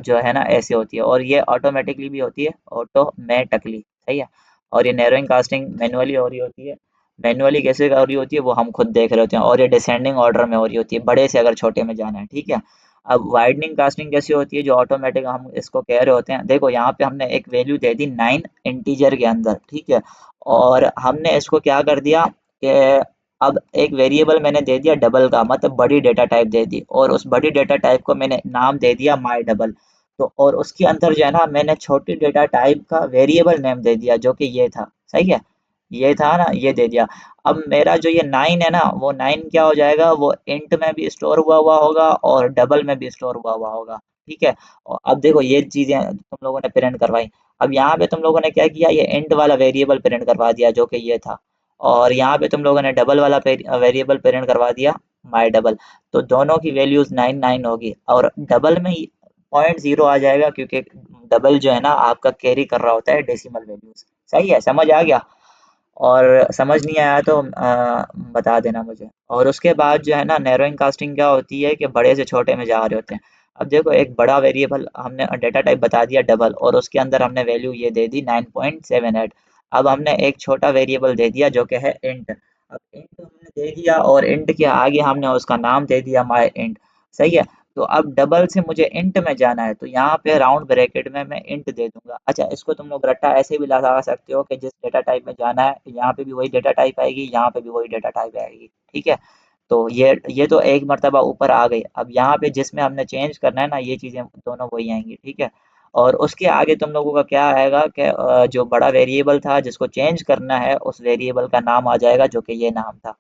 जो है ना ऐसे होती है, और ये ऑटोमेटिकली भी होती है, ऑटोमेटिकली। सही है। और ये नैरोइंग कास्टिंग मैनुअली हो रही होती है। मैनुअली कैसे हो रही होती है वो हम खुद देख रहे होते हैं, और ये डिसेंडिंग ऑर्डर में हो रही होती है, बड़े से अगर छोटे में जाना है, ठीक है। अब वाइडनिंग कास्टिंग कैसी होती है, जो ऑटोमेटिक हम इसको कह रहे होते हैं, देखो यहाँ पे हमने एक वैल्यू दे दी 9 इंटीजर के अंदर, ठीक है। और हमने इसको क्या कर दिया कि अब एक वेरिएबल मैंने दे दिया डबल का, मतलब बड़ी डेटा टाइप दे दी, और उस बड़ी डेटा टाइप को मैंने नाम दे दिया माई डबल। तो और उसके अंदर जो है ना मैंने छोटी डेटा टाइप का वेरिएबल नेम दे दिया जो कि ये था, सही है। ये था ना, ये दे दिया। अब मेरा जो ये 9 है ना, वो 9 क्या हो जाएगा, वो इंट में भी स्टोर हुआ हुआ होगा और डबल में भी स्टोर हुआ हुआ होगा, ठीक है। और अब देखो ये चीजें तुम लोगों ने प्रिंट करवाई। अब यहाँ पे तुम लोगों ने क्या किया, ये इंट वाला वेरिएबल प्रिंट करवा दिया जो कि ये था। और यहाँ पे तुम लोगों ने डबल वाला वेरिएबल प्रिंट करवा दिया माई डबल। तो दोनों की वैल्यूज 9 9 होगी, और डबल में 0.0 आ जाएगा, क्योंकि डबल जो है ना आपका कैरी कर रहा होता है डेसिमल वैल्यूज। सही है, समझ आ गया। और समझ नहीं आया तो बता देना मुझे। और उसके बाद जो है ना नैरोइंग कास्टिंग क्या होती है कि बड़े से छोटे में जा रहे होते हैं। अब देखो एक बड़ा वेरिएबल हमने डेटा टाइप बता दिया डबल, और उसके अंदर हमने वैल्यू ये दे दी 9.78। अब हमने एक छोटा वेरिएबल दे दिया जो कि है इंट। अब इंट हमने दे दिया, और इंट के आगे हमने उसका नाम दे दिया माई इंट, सही है। तो अब डबल से मुझे इंट में जाना है, तो यहाँ पे राउंड ब्रैकेट में मैं इंट दे दूंगा। अच्छा, इसको तुम लोग रट्टा ऐसे भी लगा सकते हो कि जिस डेटा टाइप में जाना है यहाँ पे भी वही डेटा टाइप आएगी, यहाँ पे भी वही डेटा टाइप आएगी, ठीक है। तो ये तो एक मर्तबा ऊपर आ गई। अब यहाँ पे जिसमें हमने चेंज करना है ना, ये चीज़ें दोनों वही आएंगी, ठीक है। और उसके आगे तुम लोगों का क्या आएगा कि जो बड़ा वेरिएबल था जिसको चेंज करना है, उस वेरिएबल का नाम आ जाएगा जो कि ये नाम था,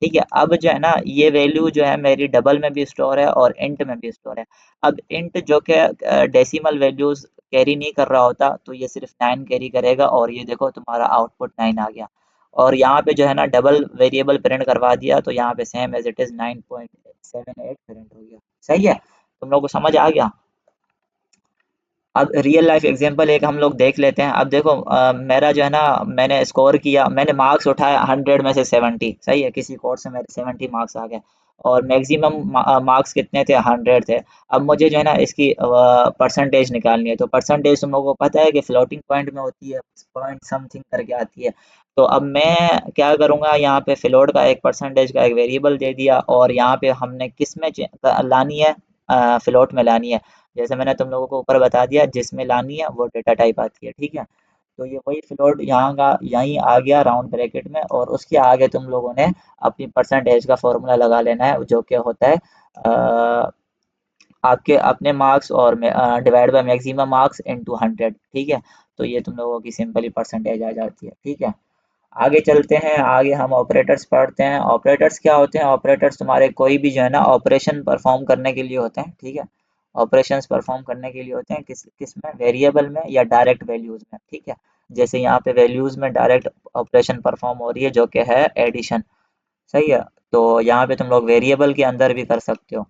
ठीक है। अब जो है ना ये वैल्यू जो है मेरी डबल में भी स्टोर है और इंट में भी स्टोर है। अब इंट जो कि डेसिमल वैल्यूज कैरी नहीं कर रहा होता, तो ये सिर्फ 9 कैरी करेगा, और ये देखो तुम्हारा आउटपुट 9 आ गया। और यहाँ पे जो है ना डबल वेरिएबल प्रिंट करवा दिया, तो यहाँ पे same as it is 9.78 print हो गया। सही है, तुम लोग को समझ आ गया। अब रियल लाइफ एग्जांपल एक हम लोग देख लेते हैं। अब देखो मेरा जो है ना, मैंने स्कोर किया, मैंने मार्क्स उठाया 100 में से 70, सही है। किसी कोर्स से मेरे 70 मार्क्स आ गए, और मैक्सिमम मार्क्स कितने थे, 100 थे। अब मुझे जो है ना इसकी परसेंटेज निकालनी है। तो परसेंटेज तुम लोगों को पता है कि फ्लोटिंग पॉइंट में होती है, पॉइंट समथिंग करके आती है। तो अब मैं क्या करूँगा, यहाँ पे फ्लोट का एक परसेंटेज का एक वेरिएबल दे दिया, और यहाँ पे हमने किस में लानी है, फ्लोट में लानी है। जैसे मैंने तुम लोगों को ऊपर बता दिया, जिसमें लानी है वो डेटा टाइप आती है, ठीक है। तो ये वही फ्लोट यहाँ का यहीं आ गया राउंड ब्रैकेट में, और उसके आगे तुम लोगों ने अपनी परसेंटेज का फॉर्मूला लगा लेना है जो कि होता है आपके अपने मार्क्स और divide by maximum marks into 100, ठीक है। तो ये तुम लोगों की सिंपली परसेंटेज आ जाती है, ठीक है। आगे चलते हैं, आगे हम ऑपरेटर्स पढ़ते हैं। ऑपरेटर्स क्या होते हैं, ऑपरेटर्स तुम्हारे कोई भी जो है ना ऑपरेशन परफॉर्म करने के लिए होते हैं, ठीक है। ऑपरेशंस परफॉर्म करने के लिए होते हैं किस किस में, वेरिएबल में या डायरेक्ट वैल्यूज में, ठीक है। जैसे यहाँ पे वैल्यूज में डायरेक्ट ऑपरेशन परफॉर्म हो रही है जो कि है एडिशन, सही है। तो यहाँ पे तुम लोग वेरिएबल के अंदर भी कर सकते हो।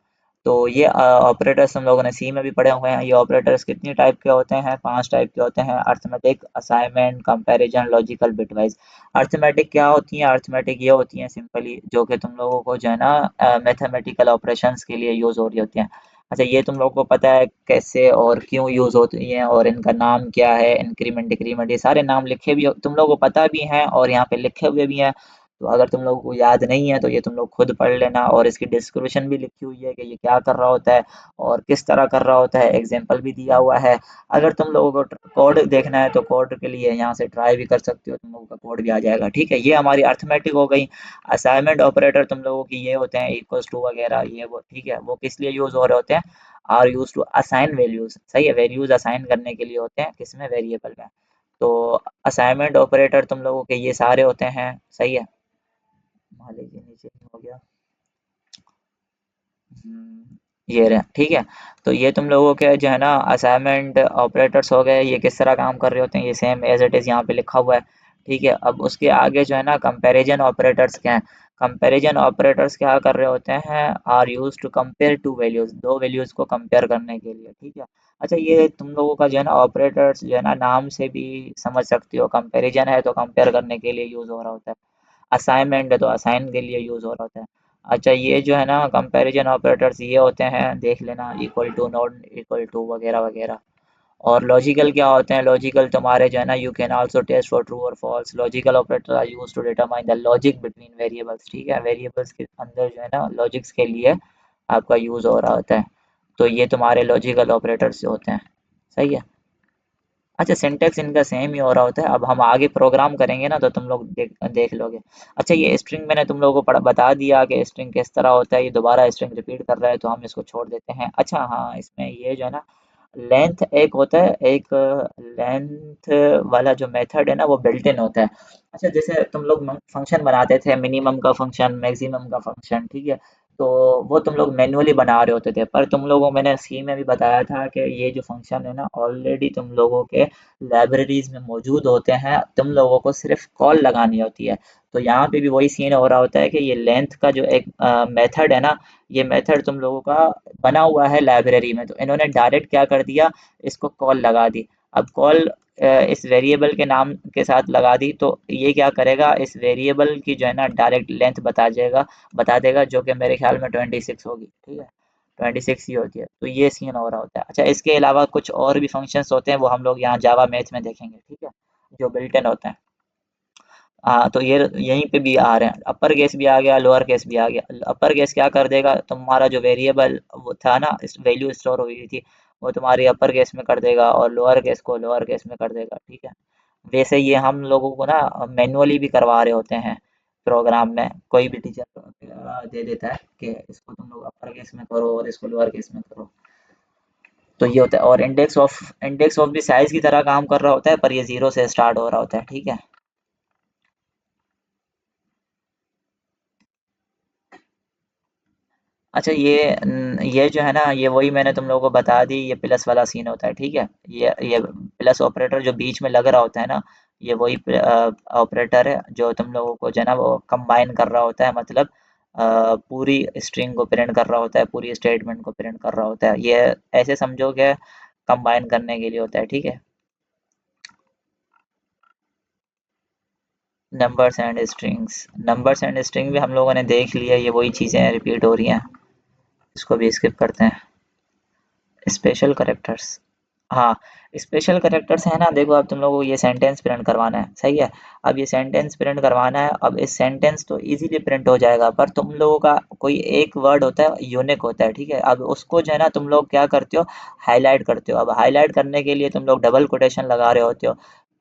तो ये ऑपरेटर्स हम लोगों ने सी में भी पढ़े हुए हैं। ये ऑपरेटर्स कितनी टाइप के होते हैं, 5 टाइप के होते हैं। Arithmetic, assignment, comparison, logical, bitwise. Arithmetic क्या होती हैं, अर्थमेटिक ये होती हैं सिंपली जो कि तुम लोगों को जो है ना मैथमेटिकल ऑपरेशंस के लिए यूज हो रही होती हैं। अच्छा, ये तुम लोगों को पता है कैसे और क्यों यूज होती हैं, और इनका नाम क्या है, इंक्रीमेंट डिक्रीमेंट, ये सारे नाम लिखे भी तुम लोगों को पता भी हैं और यहाँ पे लिखे हुए भी हैं। तो अगर तुम लोगों को याद नहीं है तो ये तुम लोग खुद पढ़ लेना, और इसकी डिस्क्रिप्शन भी लिखी हुई है कि ये क्या कर रहा होता है और किस तरह कर रहा होता है, एग्जाम्पल भी दिया हुआ है। अगर तुम लोगों को कोड देखना है तो कोड के लिए यहाँ से ट्राई भी कर सकते हो, तुम लोगों का कोड भी आ जाएगा, ठीक है। ये हमारी अर्थमेटिक हो गई। असाइनमेंट ऑपरेटर तुम लोगों की ये होते हैं इक्वल्स टू वगैरह, ये वो, ठीक है। वो किस लिए यूज हो रहे होते हैं, are use to assign values, सही है। वैल्यूज असाइन करने के लिए होते हैं, किसमें, वेरिएबल में। तो असाइनमेंट ऑपरेटर तुम लोगों के ये सारे होते हैं, सही है। मान लीजिए नीचे नहीं हो गया। ये रहे, ठीक है। तो ये तुम लोगों के जो है ना असाइनमेंट ऑपरेटर्स हो गए। ये किस तरह काम कर रहे होते हैं, ये सेम एज इट इज़ यहाँ पे लिखा हुआ है, ठीक है। अब उसके आगे जो है ना कंपैरिजन ऑपरेटर्स क्या हैं। कंपैरिजन ऑपरेटर्स क्या कर रहे होते हैं, are use to compare two values, दो वैल्यूज को कंपेयर करने के लिए, ठीक है। अच्छा, ये तुम लोगों का जो है ना ऑपरेटर्स जो है ना नाम से भी समझ सकते हो, कंपैरिजन है तो कंपेयर करने के लिए यूज हो रहा होता है, असाइनमेंट है तो असाइन के लिए यूज़ हो रहा होता है। अच्छा, ये जो है ना कंपैरिजन ऑपरेटर्स ये होते हैं, देख लेना, equal to, not equal to वगैरह वगैरह। और लॉजिकल क्या होते हैं? लॉजिकल तुम्हारे जो है ना, you can also test for true और false. Logical operator are use to determine the logic between variables, ठीक है, वेरिएबल्स के अंदर जो है ना लॉजिक्स के लिए आपका यूज हो रहा होता है। तो ये तुम्हारे लॉजिकल ऑपरेटर्स होते हैं। सही है। अच्छा, सिंटेक्स इनका सेम ही हो रहा होता है। अब हम आगे प्रोग्राम करेंगे ना तो तुम लोग देख लोगे। अच्छा, ये स्ट्रिंग मैंने तुम लोगों को बता दिया कि स्ट्रिंग किस तरह होता है। ये दोबारा स्ट्रिंग रिपीट कर रहा है तो हम इसको छोड़ देते हैं। अच्छा हाँ, इसमें ये जो है ना लेंथ एक होता है, एक लेंथ वाला जो मेथड है ना वो बिल्ट इन होता है। अच्छा, जैसे तुम लोग फंक्शन बनाते थे, मिनिमम का फंक्शन, मैक्सिमम का फंक्शन, ठीक है, तो वो तुम लोग मैन्युअली बना रहे होते थे। पर तुम लोगों को मैंने सी में भी बताया था कि ये जो फंक्शन है ना ऑलरेडी तुम लोगों के लाइब्रेरीज में मौजूद होते हैं, तुम लोगों को सिर्फ कॉल लगानी होती है। तो यहाँ पे भी वही सीन हो रहा होता है कि ये लेंथ का जो एक मेथड है ना, ये मेथड तुम लोगों का बना हुआ है लाइब्रेरी में, तो इन्होंने डायरेक्ट क्या कर दिया, इसको कॉल लगा दी। अब कॉल इस वेरिएबल के नाम के साथ लगा दी तो ये क्या करेगा, इस वेरिएबल की जो है ना डायरेक्ट लेंथ बता देगा, जो कि मेरे ख्याल में 26 होगी, ठीक है, 26 ही होती है। तो ये सीन हो रहा होता है। अच्छा, इसके अलावा कुछ और भी फंक्शंस होते हैं, वो हम लोग यहाँ जावा मैथ में देखेंगे, ठीक है, जो बिल्ट इन होते हैं। हाँ, तो ये यहीं पे भी आ रहे हैं, अपर केस भी आ गया, लोअर केस भी आ गया। अपर केस क्या कर देगा, तुम्हारा जो वेरिएबल वो था ना, वैल्यू स्टोर हुई थी, वो तुम्हारी अपर केस में कर देगा और लोअर केस को लोअर केस में कर देगा, ठीक है। वैसे ये हम लोगों को ना मैनुअली भी करवा रहे होते हैं प्रोग्राम में। कोई भी टीचर दे देता है कि इसको तुम लोग अपर केस में करो और इसको लोअर केस में करो। तो ये होता है। और इंडेक्स ऑफ भी साइज की तरह काम कर रहा होता है, पर ये जीरो से स्टार्ट हो रहा होता है, ठीक है। अच्छा, ये जो है ना, ये वही मैंने तुम लोगों को बता दी, ये प्लस वाला सीन होता है, ठीक है। ये प्लस ऑपरेटर जो बीच में लग रहा होता है ना, ये वही ऑपरेटर है जो तुम लोगों को जो है ना वो कंबाइन कर रहा होता है, मतलब पूरी स्ट्रिंग को प्रिंट कर रहा होता है, पूरी स्टेटमेंट को प्रिंट कर रहा होता है। ये ऐसे समझो कि कंबाइन करने के लिए होता है, ठीक है। नंबर्स एंड स्ट्रिंग भी हम लोगों ने देख लिया, ये वही चीज़ें रिपीट हो रही हैं। इसको भी स्किप करते हैं। स्पेशल करेक्टर्स, हाँ, स्पेशल करेक्टर्स है ना, देखो अब तुम लोगों को ये सेंटेंस प्रिंट करवाना है, सही है। अब ये सेंटेंस प्रिंट करवाना है, अब इस सेंटेंस तो इजीली प्रिंट हो जाएगा, पर तुम लोगों का कोई एक वर्ड होता है, यूनिक होता है, ठीक है। अब उसको जो है ना तुम लोग क्या करते हो, हाईलाइट करते हो। अब हाईलाइट करने के लिए तुम लोग डबल कोटेशन लगा रहे होते हो।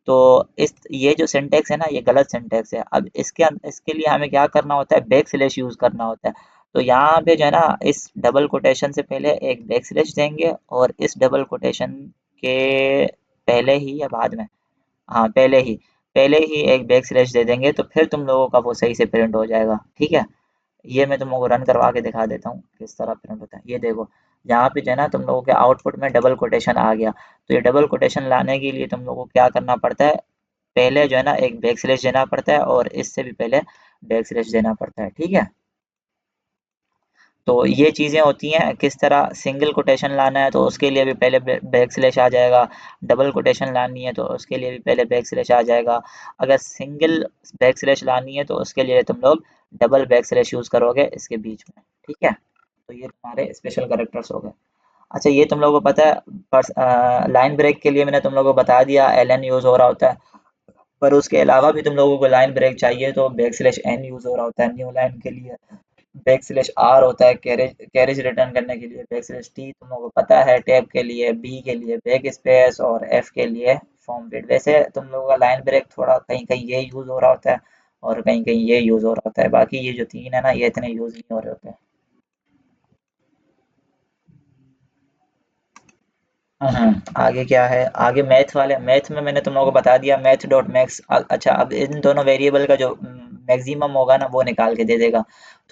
तो इस ये जो सिंटेक्स है ना, ये गलत सिंटेक्स है। अब इसके लिए हमें क्या करना होता है, बैक स्लैश यूज करना होता है। तो यहाँ पे जो है ना, इस डबल कोटेशन से पहले एक बैक स्लैश देंगे, और इस डबल कोटेशन के पहले ही या बाद में, हाँ पहले ही एक बैक स्लैश दे देंगे, तो फिर तुम लोगों का वो सही से प्रिंट हो जाएगा, ठीक है। ये मैं तुम लोगों को रन करवा के दिखा देता हूँ किस तरह प्रिंट होता है। ये देखो, यहाँ पे जो है ना तुम लोगों के आउटपुट में डबल कोटेशन आ गया। तो ये डबल कोटेशन लाने के लिए तुम लोगों को क्या करना पड़ता है, पहले जो है ना एक बैक स्लैश देना पड़ता है, और इससे भी पहले बैक स्लैश देना पड़ता है, ठीक है। तो ये चीज़ें होती हैं। किस तरह सिंगल कोटेशन लाना है तो उसके लिए भी पहले बैक स्लैश आ जाएगा, डबल कोटेशन लानी है तो उसके लिए भी पहले बैक स्लैश आ जाएगा। अगर सिंगल बैक स्लैश लानी है तो उसके लिए तुम लोग डबल बैक स्लैश यूज़ करोगे इसके बीच में, ठीक है। तो ये तुम्हारे स्पेशल कैरेक्टर्स हो गए। अच्छा, ये तुम लोगों को पता है, पर लाइन ब्रेक के लिए मैंने तुम लोगों को बता दिया एल एन यूज़ हो रहा होता है। पर उसके अलावा भी तुम लोगों को लाइन ब्रेक चाहिए तो बैक स्लैश एन यूज़ हो रहा होता है न्यू लाइन के लिए। बैक स्लैश आर होता है कैरेज कैरेज रिटर्न करने के लिए। बैक स्लैश टी तुम लोगों को पता है टैब के लिए, बी के लिए बैक स्पेस, और एफ के लिए फॉर्म फिट। वैसे तुम लोगों का लाइन ब्रेक थोड़ा कहीं कहीं ये यूज़ हो रहा होता है, और कहीं कहीं ये यूज़ हो रहा होता है। बाकी ये जो तीन है ना, ये इतने यूज़ नहीं हो रहे होते हैं। आगे क्या है, आगे मैथ वाले, मैथ में मैंने तुम लोगों को बता दिया मैथ डॉट मैक्स। अच्छा, अब इन दोनों वेरिएबल का जो मैक्सिमम होगा ना वो निकाल के दे देगा।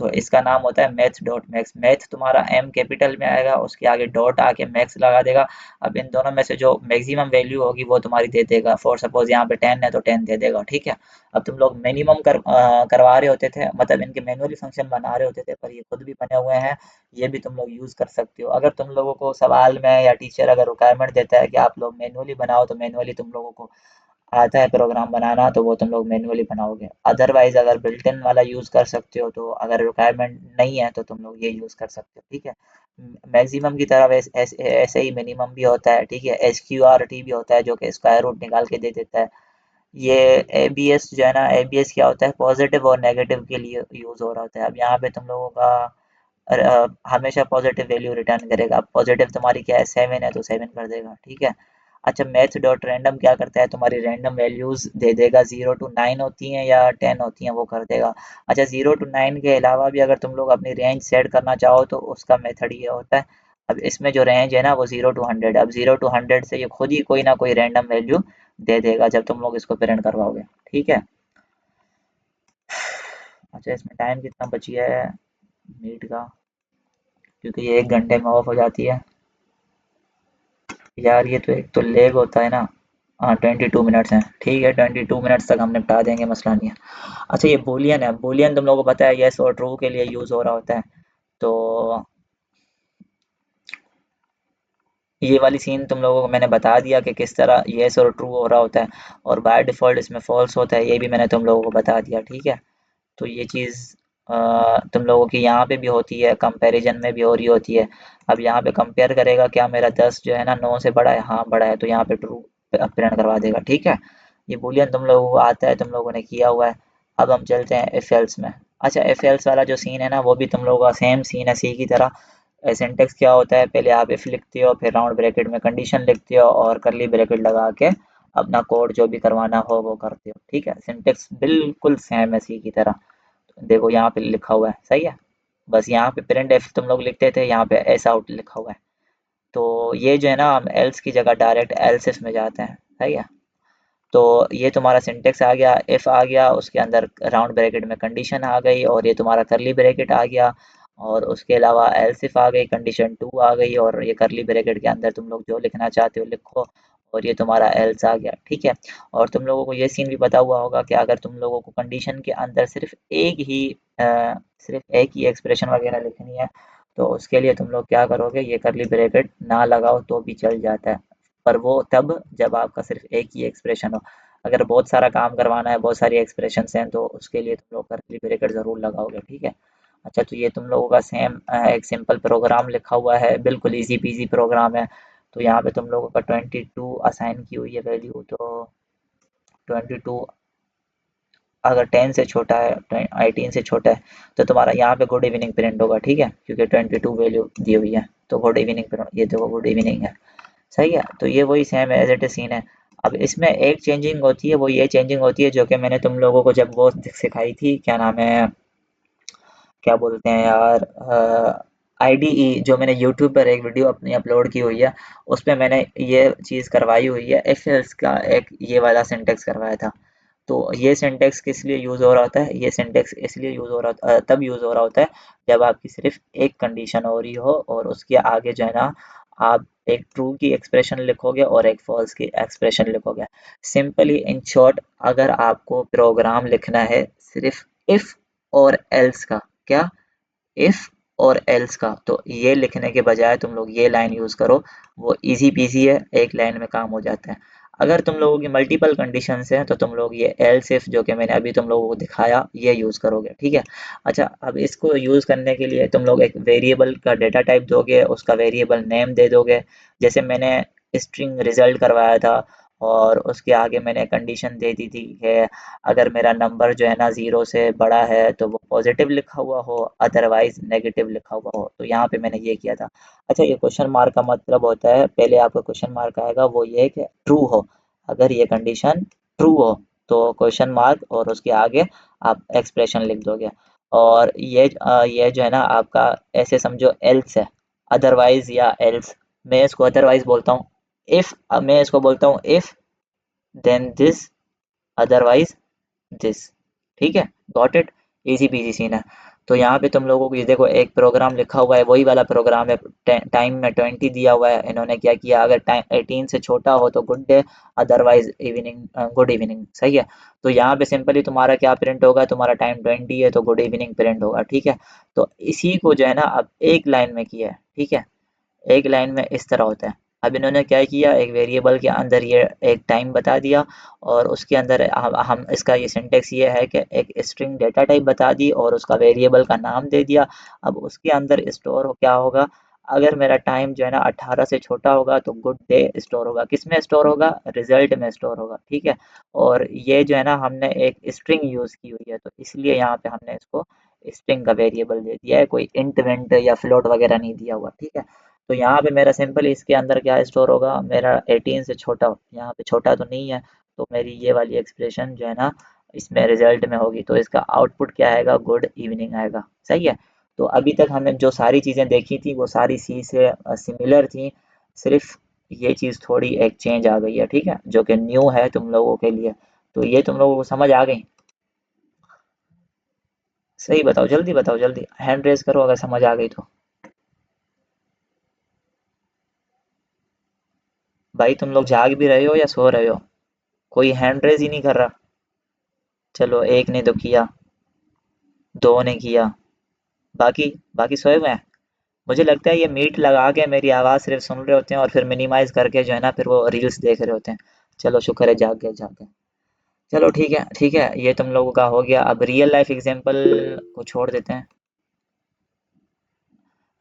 तो इसका नाम होता है मैथ डॉट मैक्स। मैथ तुम्हारा एम कैपिटल में आएगा, उसके आगे डॉट आके मैक्स लगा देगा। अब इन दोनों में से जो मैक्सिमम वैल्यू होगी वो तुम्हारी दे देगा। फॉर सपोज यहाँ पे 10 है तो 10 दे देगा, ठीक है। अब तुम लोग मिनिमम करवा रहे होते थे, मतलब इनके मैनुअली फंक्शन बना रहे होते थे, पर ये खुद भी बने हुए हैं। ये भी तुम लोग यूज़ कर सकते हो। अगर तुम लोगों को सवाल में या टीचर अगर रिक्वायरमेंट देता है कि आप लोग मैनुअली बनाओ, तो मैनुअली तुम लोगों को आता है प्रोग्राम बनाना तो वो तुम लोग मैन्युअली बनाओगे। अदरवाइज अगर बिल्ट इन वाला यूज़ कर सकते हो, तो अगर रिक्वायरमेंट नहीं है तो तुम लोग ये यूज़ कर सकते हो, ठीक है। मैक्सिमम की तरह ऐसे ही मिनिमम भी होता है, ठीक है। SQRT भी होता है जो कि स्क्वायर रूट निकाल के दे देता है। ये ABS जो है ना, ABS क्या होता है, पॉजिटिव और नेगेटिव के लिए यूज़ हो रहा होता है। अब यहाँ पे तुम लोगों का हमेशा पॉजिटिव वैल्यू रिटर्न करेगा। अब पॉजिटिव तुम्हारी क्या है, 7 है तो 7 कर देगा, ठीक है। अच्छा, मैथ डॉट रैंडम क्या करता है, तुम्हारी रैंडम वैल्यूज़ दे देगा, 0 to 9 होती हैं या 10 होती हैं वो कर देगा। अच्छा, 0 to 9 के अलावा भी अगर तुम लोग अपनी रेंज सेट करना चाहो तो उसका मेथड ये होता है। अब इसमें जो रेंज है ना वो 0 to 100, अब 0 to 100 से ये खुद ही कोई ना कोई रैंडम वैल्यू दे देगा जब तुम लोग इसको प्रिंट करवाओगे, ठीक है। अच्छा, इसमें टाइम कितना बची है मीट का, क्योंकि ये 1 घंटे में ऑफ हो जाती है। यार ये तो एक तो लेग होता है ना। हाँ, 22 मिनट्स हैं, ठीक है, 22 मिनट्स तक हम निपटा देंगे, मसला नहीं है। अच्छा, ये बूलियन है, बूलियन तुम लोगों को पता है येस और ट्रू के लिए यूज़ हो रहा होता है। तो ये वाली सीन तुम लोगों को मैंने बता दिया कि किस तरह येस और ट्रू हो रहा होता है, और बाय डिफ़ॉल्ट इसमें फॉल्स होता है, ये भी मैंने तुम लोगों को बता दिया, ठीक है। तो ये चीज़ तुम लोगों की यहाँ पे भी होती है, कंपैरिजन में भी हो रही होती है। अब यहाँ पे कंपेयर करेगा, क्या मेरा 10 जो है ना 9 से बड़ा है, हाँ बड़ा है, तो यहाँ पे ट्रू प्रिंट करवा देगा, ठीक है। ये बूलियन तुम लोगों को आता है, तुम लोगों ने किया हुआ है। अब हम चलते हैं इफ एल्स में। अच्छा, इफ एल्स वाला जो सीन है ना वो भी तुम लोगों का सेम सीन है, सी की तरह। सिंटेक्स क्या होता है, पहले आप इफ लिखते हो, फिर राउंड ब्रैकेट में कंडीशन लिखते हो, और करली ब्रैकेट लगा के अपना कोड जो भी करवाना हो वो करते हो, ठीक है। सिंटेक्स बिल्कुल सेम है सी की तरह। देखो यहाँ पे लिखा हुआ है, सही है। बस यहाँ पे प्रिंट एफ तुम लोग लिखते थे, यहाँ पे एस आउट लिखा हुआ है। तो ये जो है ना, हम एल्स की जगह डायरेक्ट एल्स इफ में जाते हैं, सही है। तो ये तुम्हारा सिंटेक्स आ गया, इफ आ गया, उसके अंदर राउंड ब्रैकेट में कंडीशन आ गई, और ये तुम्हारा करली ब्रैकेट आ गया, और उसके अलावा एल्स इफ आ गई, कंडीशन 2 आ गई, और ये करली ब्रैकेट के अंदर तुम लोग जो लिखना चाहते हो लिखो, और ये तुम्हारा एल्स आ गया, ठीक है। और तुम लोगों को ये सीन भी पता हुआ होगा कि अगर तुम लोगों को कंडीशन के अंदर सिर्फ एक ही एक्सप्रेशन वगैरह लिखनी है, तो उसके लिए तुम लोग क्या करोगे, ये करली ब्रैकेट ना लगाओ तो भी चल जाता है, पर वो तब जब आपका सिर्फ एक ही एक्सप्रेशन हो। अगर बहुत सारा काम करवाना है, बहुत सारी एक्सप्रेशंस हैं, तो उसके लिए तुम लोग कर्ली ब्रैकेट ज़रूर लगाओगे, ठीक है। अच्छा, तो ये तुम लोगों का सेम एक सिंपल प्रोग्राम लिखा हुआ है, बिल्कुल इजी पीजी प्रोग्राम है। तो यहाँ पे तुम लोगों का 22 असाइन की हुई है वैल्यू, तो 22 अगर 10 से छोटा है, 18 से छोटा है, तो तुम्हारा यहाँ पे गुड इवनिंग प्रिंट होगा, ठीक है, क्योंकि 22 वैल्यू दी हुई है, तो गुड इवनिंग प्रिंट, ये देखो गुड इवनिंग है, सही है। तो ये वही same as it is scene है। अब इसमें एक चेंजिंग होती है, वो ये चेंजिंग होती है जो कि मैंने तुम लोगों को जब वो सिखाई थी, क्या नाम है, क्या बोलते हैं यार, आईडीई, जो मैंने यूट्यूब पर एक वीडियो अपनी अपलोड की हुई है, उसमें मैंने ये चीज़ करवाई हुई है, इफ एल्स का एक ये वाला सिंटेक्स करवाया था। तो ये सिंटेक्स किस लिए यूज़ हो रहा होता है, ये सिंटेक्स इसलिए यूज़ हो रहा तब यूज़ हो रहा होता है जब आपकी सिर्फ एक कंडीशन हो रही हो, और उसके आगे जो है ना आप एक ट्रू की एक्सप्रेशन लिखोगे और एक फॉल्स की एक्सप्रेशन लिखोगे। सिंपली इन शॉर्ट, अगर आपको प्रोग्राम लिखना है सिर्फ इफ और एल्स का, क्या, इफ और एल्स का, तो ये लिखने के बजाय तुम लोग ये लाइन यूज़ करो, वो इजी पीजी है, एक लाइन में काम हो जाता है। अगर तुम लोगों की मल्टीपल कंडीशंस हैं तो तुम लोग ये एल्स इफ जो कि मैंने अभी तुम लोगों को दिखाया ये यूज़ करोगे, ठीक है। अच्छा, अब इसको यूज़ करने के लिए तुम लोग एक वेरिएबल का डेटा टाइप दोगे, उसका वेरिएबल नेम दे दोगे। जैसे मैंने स्ट्रिंग रिजल्ट करवाया था, और उसके आगे मैंने कंडीशन दे दी थी कि अगर मेरा नंबर जो है ना 0 से बड़ा है तो वो पॉजिटिव लिखा हुआ हो, अदरवाइज नेगेटिव लिखा हुआ हो, तो यहाँ पे मैंने ये किया था। अच्छा, ये क्वेश्चन मार्क का मतलब होता है, पहले आपका क्वेश्चन मार्क आएगा, वो ये है कि ट्रू हो, अगर ये कंडीशन ट्रू हो तो क्वेश्चन मार्क, और उसके आगे आप एक्सप्रेशन लिख दोगे। और ये जो है ना आपका, ऐसे समझो एल्स है, अदरवाइज या एल्स, मैं इसको अदरवाइज बोलता हूँ। इफ, मैं इसको बोलता हूँ if then this, otherwise this, ठीक है। Got it, easy peasy scene है। तो यहाँ पे तुम लोगों को ये देखो एक प्रोग्राम लिखा हुआ है, वही वाला प्रोग्राम है, टाइम में 20 दिया हुआ है, इन्होंने क्या किया, अगर टाइम 18 से छोटा हो तो good day, otherwise evening, good evening, सही है। तो यहाँ पे सिंपली तुम्हारा क्या प्रिंट होगा, तुम्हारा टाइम 20 है तो गुड इवनिंग प्रिंट होगा, ठीक है। तो इसी को जो है ना अब एक लाइन में किया है, ठीक है, एक लाइन में इस तरह होता है। अब इन्होंने क्या किया, एक वेरिएबल के अंदर ये एक टाइम बता दिया, और उसके अंदर हम इसका ये सिंटेक्स ये है कि एक स्ट्रिंग डेटा टाइप बता दी और उसका वेरिएबल का नाम दे दिया। अब उसके अंदर स्टोर हो क्या होगा, अगर मेरा टाइम जो है ना 18 से छोटा होगा तो गुड डे स्टोर होगा, किस में स्टोर होगा, रिजल्ट में स्टोर होगा, ठीक है। और ये जो है ना हमने एक स्ट्रिंग यूज़ की हुई है, तो इसलिए यहाँ पे हमने इसको स्ट्रिंग का वेरिएबल दे दिया है, कोई इंट विंट या फ्लोट वगैरह नहीं दिया हुआ, ठीक है। तो यहाँ पे मेरा सिंपल इसके अंदर क्या स्टोर होगा, मेरा 18 से छोटा, यहाँ पे छोटा तो नहीं है, तो मेरी ये वाली एक्सप्रेशन जो है ना इसमें रिजल्ट में होगी, तो इसका आउटपुट क्या आएगा, गुड इवनिंग आएगा, सही है। तो अभी तक हमने जो सारी चीज़ें देखी थी वो सारी सी से सिमिलर थी, सिर्फ ये चीज़ थोड़ी एक चेंज आ गई है, ठीक है, जो कि न्यू है तुम लोगों के लिए। तो ये तुम लोगों को समझ आ गई? सही बताओ, जल्दी बताओ, जल्दी हैंड रेज करो अगर समझ आ गई तो। भाई तुम लोग जाग भी रहे हो या सो रहे हो? कोई हैंड रेज ही नहीं कर रहा। चलो, एक ने तो किया, दो ने किया, बाकी बाकी सोए हुए हैं। मुझे लगता है ये मीट लगा के मेरी आवाज़ सिर्फ सुन रहे होते हैं और फिर मिनिमाइज करके जो है ना फिर वो रील्स देख रहे होते हैं। चलो शुक्र है जाग गए, जाग गए। चलो ठीक है, ठीक है, ये तुम लोगों का हो गया। अब रियल लाइफ एग्जांपल को छोड़ देते हैं,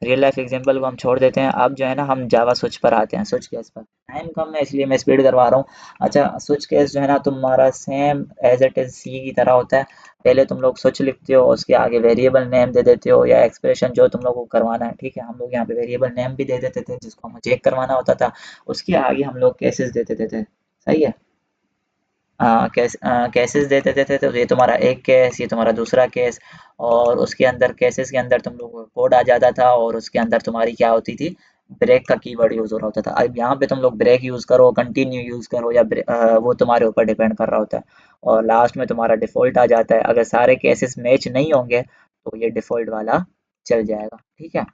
रियल लाइफ एग्जांपल को हम छोड़ देते हैं। अब जो है ना हम जावा स्विच पर आते हैं, स्विच केस पर। टाइम कम है इसलिए मैं स्पीड करवा रहा हूँ। अच्छा, स्विच केस जो है ना तुम्हारा same as it is C की तरह होता है। पहले तुम लोग स्विच लिखते हो, उसके आगे वेरिएबल नेम दे देते हो या एक्सप्रेशन जो तुम लोग को करवाना है, ठीक है। हम लोग यहाँ पे वेरिएबल नेम भी दे देते थे जिसको हमें चेक करवाना होता था, उसके आगे हम लोग केसेस दे देते थे, सही है। केसेस दे देते थे, तो ये तुम्हारा एक केस, ये तुम्हारा दूसरा केस, और उसके अंदर केसेस के अंदर तुम लोगों को कोड आ जाता था, और उसके अंदर तुम्हारी क्या होती थी, ब्रेक का कीवर्ड यूज हो रहा होता था। अब यहाँ पे तुम लोग ब्रेक यूज करो, कंटिन्यू यूज करो, या वो तुम्हारे ऊपर डिपेंड कर रहा होता है। और लास्ट में तुम्हारा डिफॉल्ट आ जाता है, अगर सारे केसेस मैच नहीं होंगे तो ये डिफॉल्ट वाला चल जाएगा, ठीक है।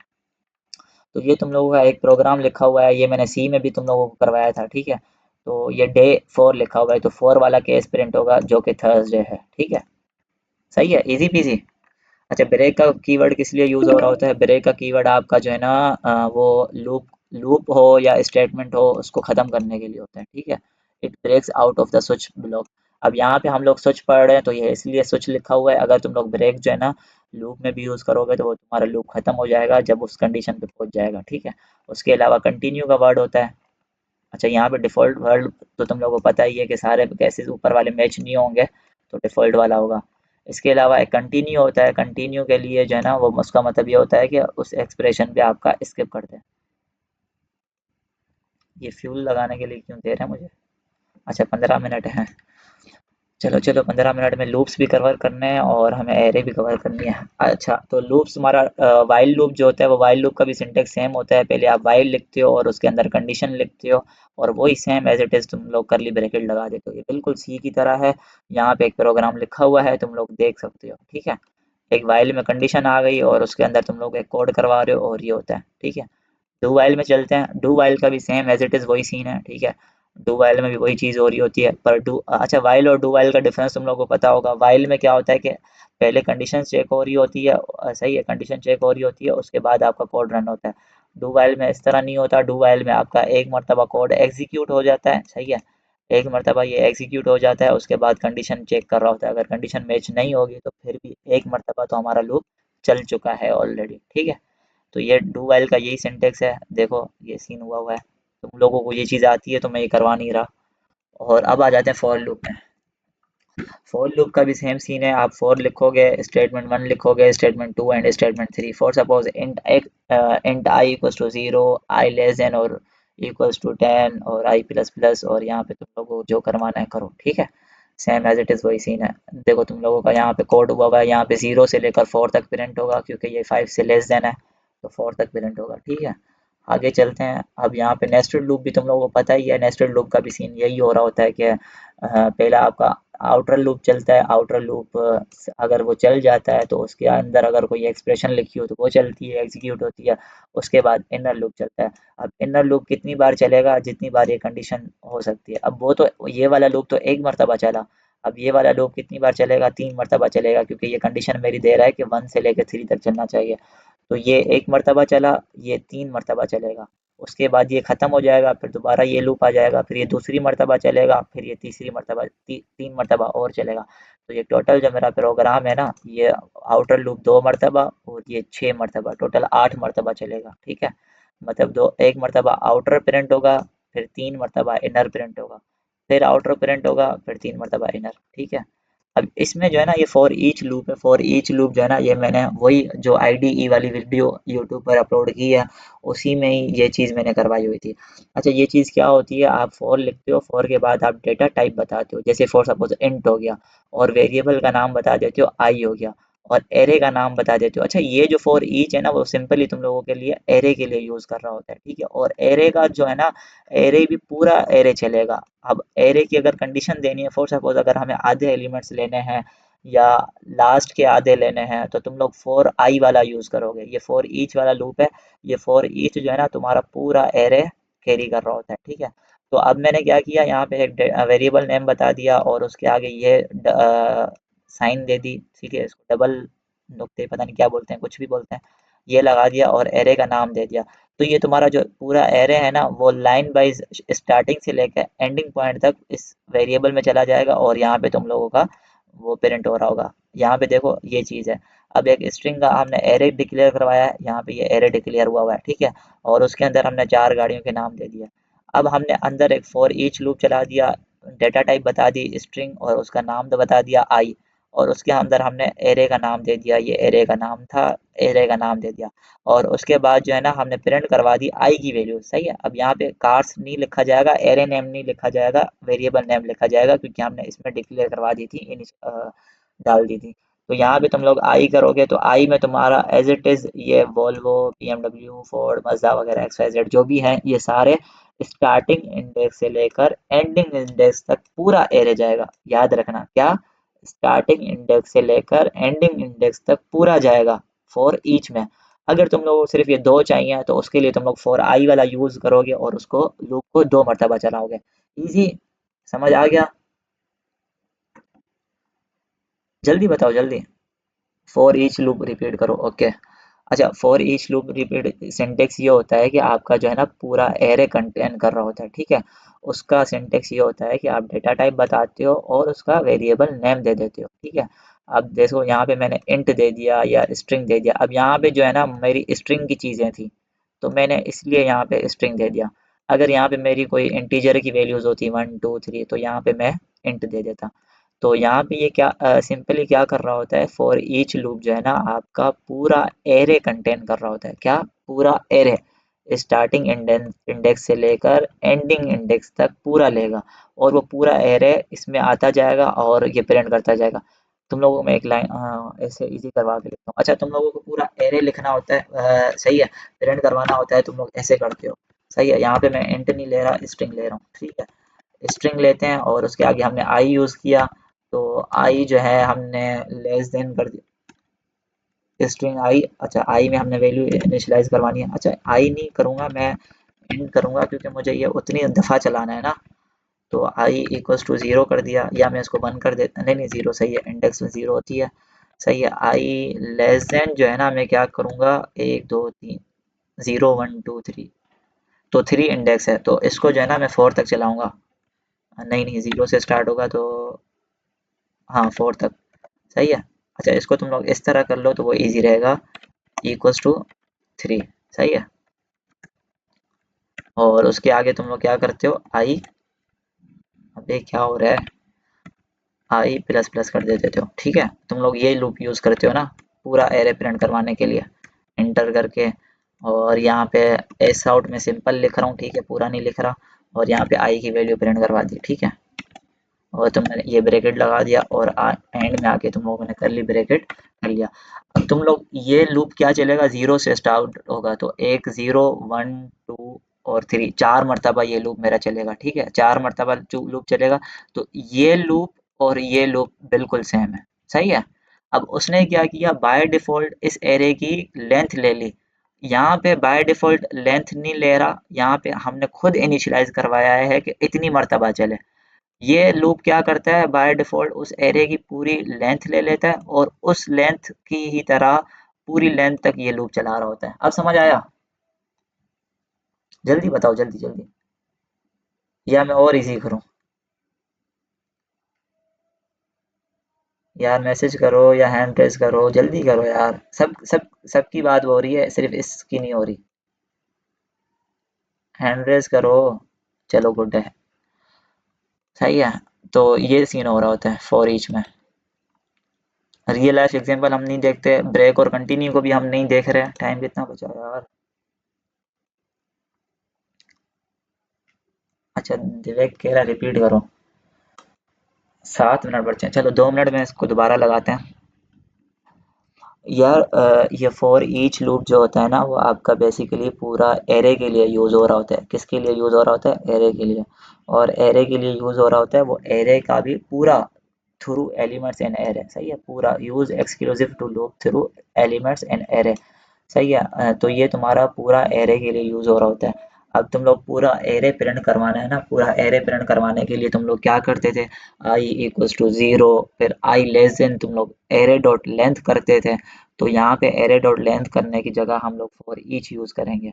तो ये तुम लोगों का एक प्रोग्राम लिखा हुआ है, ये मैंने सी में भी तुम लोगों को करवाया था, ठीक है। तो ये डे 4 लिखा हुआ है, तो 4 वाला केस प्रिंट होगा जो कि थर्सडे है, ठीक है। सही है, इजी पीजी। अच्छा, ब्रेक का कीवर्ड किस लिए यूज हो रहा होता है, ब्रेक का कीवर्ड आपका जो है ना वो लूप लूप हो या स्टेटमेंट हो उसको खत्म करने के लिए होता है, ठीक है। It breaks out of the switch block. अब यहाँ पे हम लोग स्विच पढ़ रहे हैं तो ये इसलिए स्विच लिखा हुआ है, अगर तुम लोग ब्रेक जो है ना लूप में भी यूज करोगे तो वो तुम्हारा लूप खत्म हो जाएगा जब उस कंडीशन पे पहुंच जाएगा, ठीक है। उसके अलावा कंटिन्यू का वर्ड होता है। अच्छा, यहाँ पे डिफ़ॉल्ट वर्ड तो तुम लोगों को पता ही है कि सारे केसेस ऊपर वाले मैच नहीं होंगे, तो डिफ़ॉल्ट वाला होगा। इसके अलावा एक कंटिन्यू होता है, कंटिन्यू के लिए जो है ना वो उसका मतलब ये होता है कि उस एक्सप्रेशन पे आपका स्किप कर दें। ये फ्यूल लगाने के लिए क्यों दे रहे हैं मुझे? अच्छा, 15 मिनट है। चलो चलो, 15 मिनट में लूप्स भी कवर करने हैं और हमें एरे भी कवर करनी है। अच्छा, तो लूप्स हमारा वाइल लूप जो होता है वो वाइल लूप का भी सिंटेक्स सेम होता है। पहले आप वाइल लिखते हो और उसके अंदर कंडीशन लिखते हो, और वही सेम एज इट इज तुम लोग करली ब्रैकेट लगा देते हो। ये बिल्कुल सी की तरह है। यहाँ पे एक प्रोग्राम लिखा हुआ है, तुम लोग देख सकते हो, ठीक है। एक वाइल में कंडीशन आ गई और उसके अंदर तुम लोग एक कोड करवा रहे हो, और ये होता है, ठीक है। डू वाइल में चलते हैं, डू वाइल का भी सेम एज इट इज वही सीन है, ठीक है। डू वाइल में भी वही चीज़ हो रही होती है, पर डू अच्छा, वाइल और डू वाइल का डिफरेंस तुम लोगों को पता होगा। वाइल में क्या होता है कि पहले कंडीशन चेक हो रही होती है, सही है, कंडीशन चेक हो रही होती है, उसके बाद आपका कोड रन होता है। डू वाइल में इस तरह नहीं होता, डू वाइल में आपका एक मरतबा कोड एग्जीक्यूट हो जाता है, सही है। एक मरतबा ये एग्जीक्यूट हो जाता है, उसके बाद कंडीशन चेक कर रहा होता है, अगर कंडीशन मैच नहीं होगी तो फिर भी एक मरतबा तो हमारा लूप चल चुका है ऑलरेडी, ठीक है। तो ये डू वाइल का यही सिंटेक्स है, देखो ये सीन हुआ हुआ है। तुम लोगों को ये चीज़ आती है तो मैं ये करवा नहीं रहा। और अब आ जाते हैं फॉर लूप में। फॉर लूप का भी सेम सीन है, आप फॉर लिखोगे, स्टेटमेंट वन लिखोगे, statement two and statement three. For suppose int I equals to zero, I less than और इक्वल्स टू 10, और आई प्लस प्लस, और यहाँ पे तुम लोगों को जो करवाना है करो, ठीक है। सेम एज इट इज़ वही सीन है। देखो तुम लोगों का यहाँ पे कोड हुआ हुआ है, यहाँ पे 0 से लेकर 4 तक प्रिंट होगा क्योंकि ये 5 से लेस देन है, तो 4 तक प्रिंट होगा, ठीक है। आगे चलते हैं। अब यहाँ पे नेस्टेड लूप भी तुम लोगों को पता ही है, नेस्टेड लूप का भी सीन यही हो रहा होता है कि पहला आपका आउटर लूप चलता है। आउटर लूप अगर वो चल जाता है तो उसके अंदर अगर कोई एक्सप्रेशन लिखी हो तो वो चलती है, एग्जीक्यूट होती है। उसके बाद इनर लूप चलता है। अब इनर लूप कितनी बार चलेगा, जितनी बार ये कंडीशन हो सकती है। अब वो तो ये वाला लूप तो एक मरतबा चला, अब ये वाला लूप कितनी बार चलेगा, 3 मरतबा चलेगा, क्योंकि ये कंडीशन मेरी दे रहा है कि 1 से लेकर 3 तक चलना चाहिए। तो ये एक मरतबा चला, ये 3 मरतबा चलेगा। उसके बाद ये ख़त्म हो जाएगा, फिर दोबारा ये लूप आ जाएगा, फिर ये दूसरी मर्तबा चलेगा, फिर ये तीसरी मर्तबा 3 मर्तबा और चलेगा। तो ये टोटल जो मेरा प्रोग्राम है ना, ये आउटर लूप 2 मर्तबा और ये 6 मर्तबा, टोटल 8 मर्तबा चलेगा, ठीक है। मतलब 1 मर्तबा आउटर प्रिंट होगा, फिर 3 मर्तबा इनर प्रिंट होगा, फिर आउटर प्रिंट होगा, फिर 3 मर्तबा इनर, ठीक है। अब इसमें जो है ना ये फॉर ईच लूप है। फॉर ईच लूप जो है ना, ये मैंने वही जो आईडीई वाली वीडियो यूट्यूब पर अपलोड की है, उसी में ही ये चीज़ मैंने करवाई हुई थी। अच्छा, ये चीज़ क्या होती है, आप फॉर लिखते हो, फॉर के बाद आप डेटा टाइप बताते हो, जैसे फॉर सपोज इंट हो गया, और वेरिएबल का नाम बता देते हो आई हो गया, और एरे का नाम बता देते हो। अच्छा, ये जो फॉर ईच है ना, वो सिंपली तुम लोगों के लिए एरे के लिए यूज़ कर रहा होता है, ठीक है। और एरे का जो है ना, एरे भी पूरा एरे चलेगा। अब एरे की अगर कंडीशन देनी है, फॉर सपोज अगर हमें आधे एलिमेंट्स लेने हैं या लास्ट के आधे लेने हैं, तो तुम लोग फॉर आई वाला यूज़ करोगे। ये फॉर ईच वाला लूप है, ये फॉर ईच जो है ना, तुम्हारा पूरा एरे कैरी कर रहा होता है, ठीक है। तो अब मैंने क्या किया, यहाँ पे एक वेरिएबल नेम बता दिया, और उसके आगे ये साइन दे दी, ठीक है। इसको डबल नुक्ते पता नहीं क्या बोलते हैं, कुछ भी बोलते हैं, ये लगा दिया और एरे का नाम दे दिया। तो ये तुम्हारा जो पूरा एरे है ना, वो लाइन वाइज स्टार्टिंग से लेकर एंडिंग पॉइंट तक इस वेरिएबल में चला जाएगा, और यहाँ पे तुम लोगों का वो प्रिंट हो रहा होगा। यहाँ पे देखो ये चीज़ है। अब एक स्ट्रिंग का हमने एरे डिक्लेयर करवाया है, यहाँ पे ये एरे डिक्लेयर हुआ है, ठीक है। और उसके अंदर हमने 4 गाड़ियों के नाम दे दिया। अब हमने अंदर एक फॉर ईच लूप चला दिया, डेटा टाइप बता दी स्ट्रिंग, और उसका नाम तो बता दिया आई, और उसके अंदर हमने एरे का नाम दे दिया, ये एरे का नाम था, एरे का नाम दे दिया। और उसके बाद जो है ना, हमने प्रिंट करवा दी आई की वैल्यू, सही है। अब यहाँ पे कार्स नहीं लिखा जाएगा, एरे नेम नहीं लिखा जाएगा, वेरिएबल नेम लिखा जाएगा, क्योंकि हमने इसमें डिक्लेयर करवा दी थी, डाल दी थी। तो यहाँ पे तुम लोग आई करोगे, तो आई में तुम्हारा एज इट इज ये वोल्वो, बीएमडब्ल्यू, फोर्ड, मज़दा वगैरह XYZ जो भी हैं, ये सारे स्टार्टिंग इंडेक्स से लेकर एंडिंग इंडेक्स तक पूरा एरे जाएगा। याद रखना क्या, स्टार्टिंग इंडेक्स से लेकर एंडिंग इंडेक्स तक पूरा जाएगा फॉर ईच में। अगर तुम लोगों को सिर्फ ये 2 चाहिए, तो उसके लिए तुम लोग फॉर आई वाला यूज़ करोगे, और उसको लूप को 2 मर्तबा चलाओगे। ईज़ी, समझ आ गया? जल्दी बताओ जल्दी। फॉर ईच लूप रिपीट करो, ओके। अच्छा, for each loop repeat syntax ये होता है कि आपका जो है ना पूरा एरे कंटेन कर रहा होता है, ठीक है। उसका सिंटेक्स ये होता है कि आप डेटा टाइप बताते हो और उसका वेरिएबल नेम दे देते हो, ठीक है। अब देखो यहाँ पे मैंने इंट दे दिया या स्ट्रिंग दे दिया। अब यहाँ पे जो है ना मेरी स्ट्रिंग की चीज़ें थी, तो मैंने इसलिए यहाँ पे स्ट्रिंग दे दिया। अगर यहाँ पे मेरी कोई इंटीजर की वैल्यूज़ होती 1 2 3, तो यहाँ पे मैं इंट दे देता। तो यहाँ पे ये क्या सिंपली क्या कर रहा होता है, फॉर ईच लूप जो है ना आपका पूरा एरे कंटेन कर रहा होता है। क्या, पूरा एरे, स्टार्टिंग इंडेक्स से लेकर एंडिंग इंडेक्स तक पूरा लेगा, और वो पूरा एरे इसमें आता जाएगा और ये प्रिंट करता जाएगा। तुम लोगों को मैं एक लाइन ऐसे इजी करवा के लिखता हूँ। अच्छा, तुम लोगों को पूरा एरे लिखना होता है, सही है, प्रिंट करवाना होता है, तुम लोग ऐसे करते हो, सही है। यहाँ पे मैं इंट नहीं ले रहा, स्ट्रिंग ले रहा हूँ, ठीक है। स्ट्रिंग लेते हैं और उसके आगे हमने आई यूज़ किया, तो आई जो है हमने लेस देन कर दिया, स्ट्रिंग आई। अच्छा, आई में हमने वैल्यू इनिशियलाइज करवानी है। अच्छा, आई नहीं करूँगा मैं, इंट करूँगा, क्योंकि मुझे ये उतनी दफ़ा चलाना है ना। तो आई इक्वल्स टू ज़ीरो कर दिया, या मैं इसको बंद कर देता, नहीं नहीं ज़ीरो सही है, इंडेक्स में ज़ीरो होती है, सही है। आई लेस देन जो है ना, मैं क्या करूँगा, 1 2 3, 0 1 2 3, तो 3 इंडेक्स है, तो इसको जो है ना मैं 4 तक चलाऊँगा। नहीं नहीं, 0 से स्टार्ट होगा, तो हाँ 4 तक, सही है। अच्छा, इसको तुम लोग इस तरह कर लो, तो वो इजी रहेगा, इक्वल्स टू 3, सही है। और उसके आगे तुम लोग क्या करते हो, आई, अबे क्या हो रहा है, आई प्लस प्लस कर देते हो, ठीक है। तुम लोग ये लूप यूज़ करते हो ना पूरा एरे प्रिंट करवाने के लिए, इंटर करके। और यहाँ पे एस आउट में सिंपल लिख रहा हूँ, ठीक है, पूरा नहीं लिख रहा। और यहाँ पे आई की वैल्यू प्रिंट करवा दी, ठीक है। और तुमने ये ब्रैकेट लगा दिया, और एंड में आके तुम लोगों ने करली ब्रैकेट कर लिया। अब तुम लोग ये लूप क्या चलेगा, 0 से स्टार्ट होगा, तो 1 0 1 2 और 3, 4 मरतबा ये लूप मेरा चलेगा, ठीक है। 4 मरतबा लूप चलेगा। तो ये लूप और ये लूप बिल्कुल सेम है, सही है। अब उसने क्या किया, बाय डिफ़ॉल्ट इस एरे की लेंथ ले ली। यहाँ पे बाय डिफ़ॉल्ट लेंथ नहीं ले रहा, यहाँ पे हमने खुद इनिशियलाइज़ करवाया है कि इतनी मरतबा चले। ये लूप क्या करता है, बाय डिफ़ॉल्ट उस एरे की पूरी लेंथ ले लेता है, और उस लेंथ की ही तरह पूरी लेंथ तक ये लूप चला रहा होता है। अब समझ आया? जल्दी बताओ, जल्दी जल्दी, या मैं और इजी करूँ? यार मैसेज करो या हैंड प्रेस करो, जल्दी करो यार, सबकी बात हो रही है, सिर्फ इसकी नहीं हो रही। हैंड प्रेस करो। चलो गुड है। सही है। तो ये सीन हो रहा होता है फॉर ईच में। रियल लाइफ एग्जांपल हम नहीं देखते, ब्रेक और कंटिन्यू को भी हम नहीं देख रहे। टाइम कितना बचा है यार? अच्छा, विवेक कह रहा रिपीट करो। 7 मिनट बचे हैं, चलो 2 मिनट में इसको दोबारा लगाते हैं। यार ये फॉर ईच लूप जो होता है ना, वो आपका बेसिकली पूरा एरे के लिए यूज़ हो रहा होता है। किसके लिए यूज़ हो रहा होता है? एरे के लिए। और एरे के लिए यूज़ हो रहा होता है, वो एरे का भी पूरा थ्रू एलिमेंट्स इन एरे। सही है, पूरा use exclusive to loop through elements in array. सही है। तो ये तुम्हारा पूरा एरे के लिए यूज़ हो रहा होता है। अब तुम लोग पूरा एरे प्रिंट करवाना है ना, पूरा एरे प्रिंट करवाने के लिए तुम लोग क्या करते थे? आई इक्वल्स टू ज़ीरो, फिर आई लेस देन तुम लोग एरे डॉट लेंथ करते थे। तो यहाँ पे एरे डॉट लेंथ करने की जगह हम लोग फॉर ईच यूज़ करेंगे।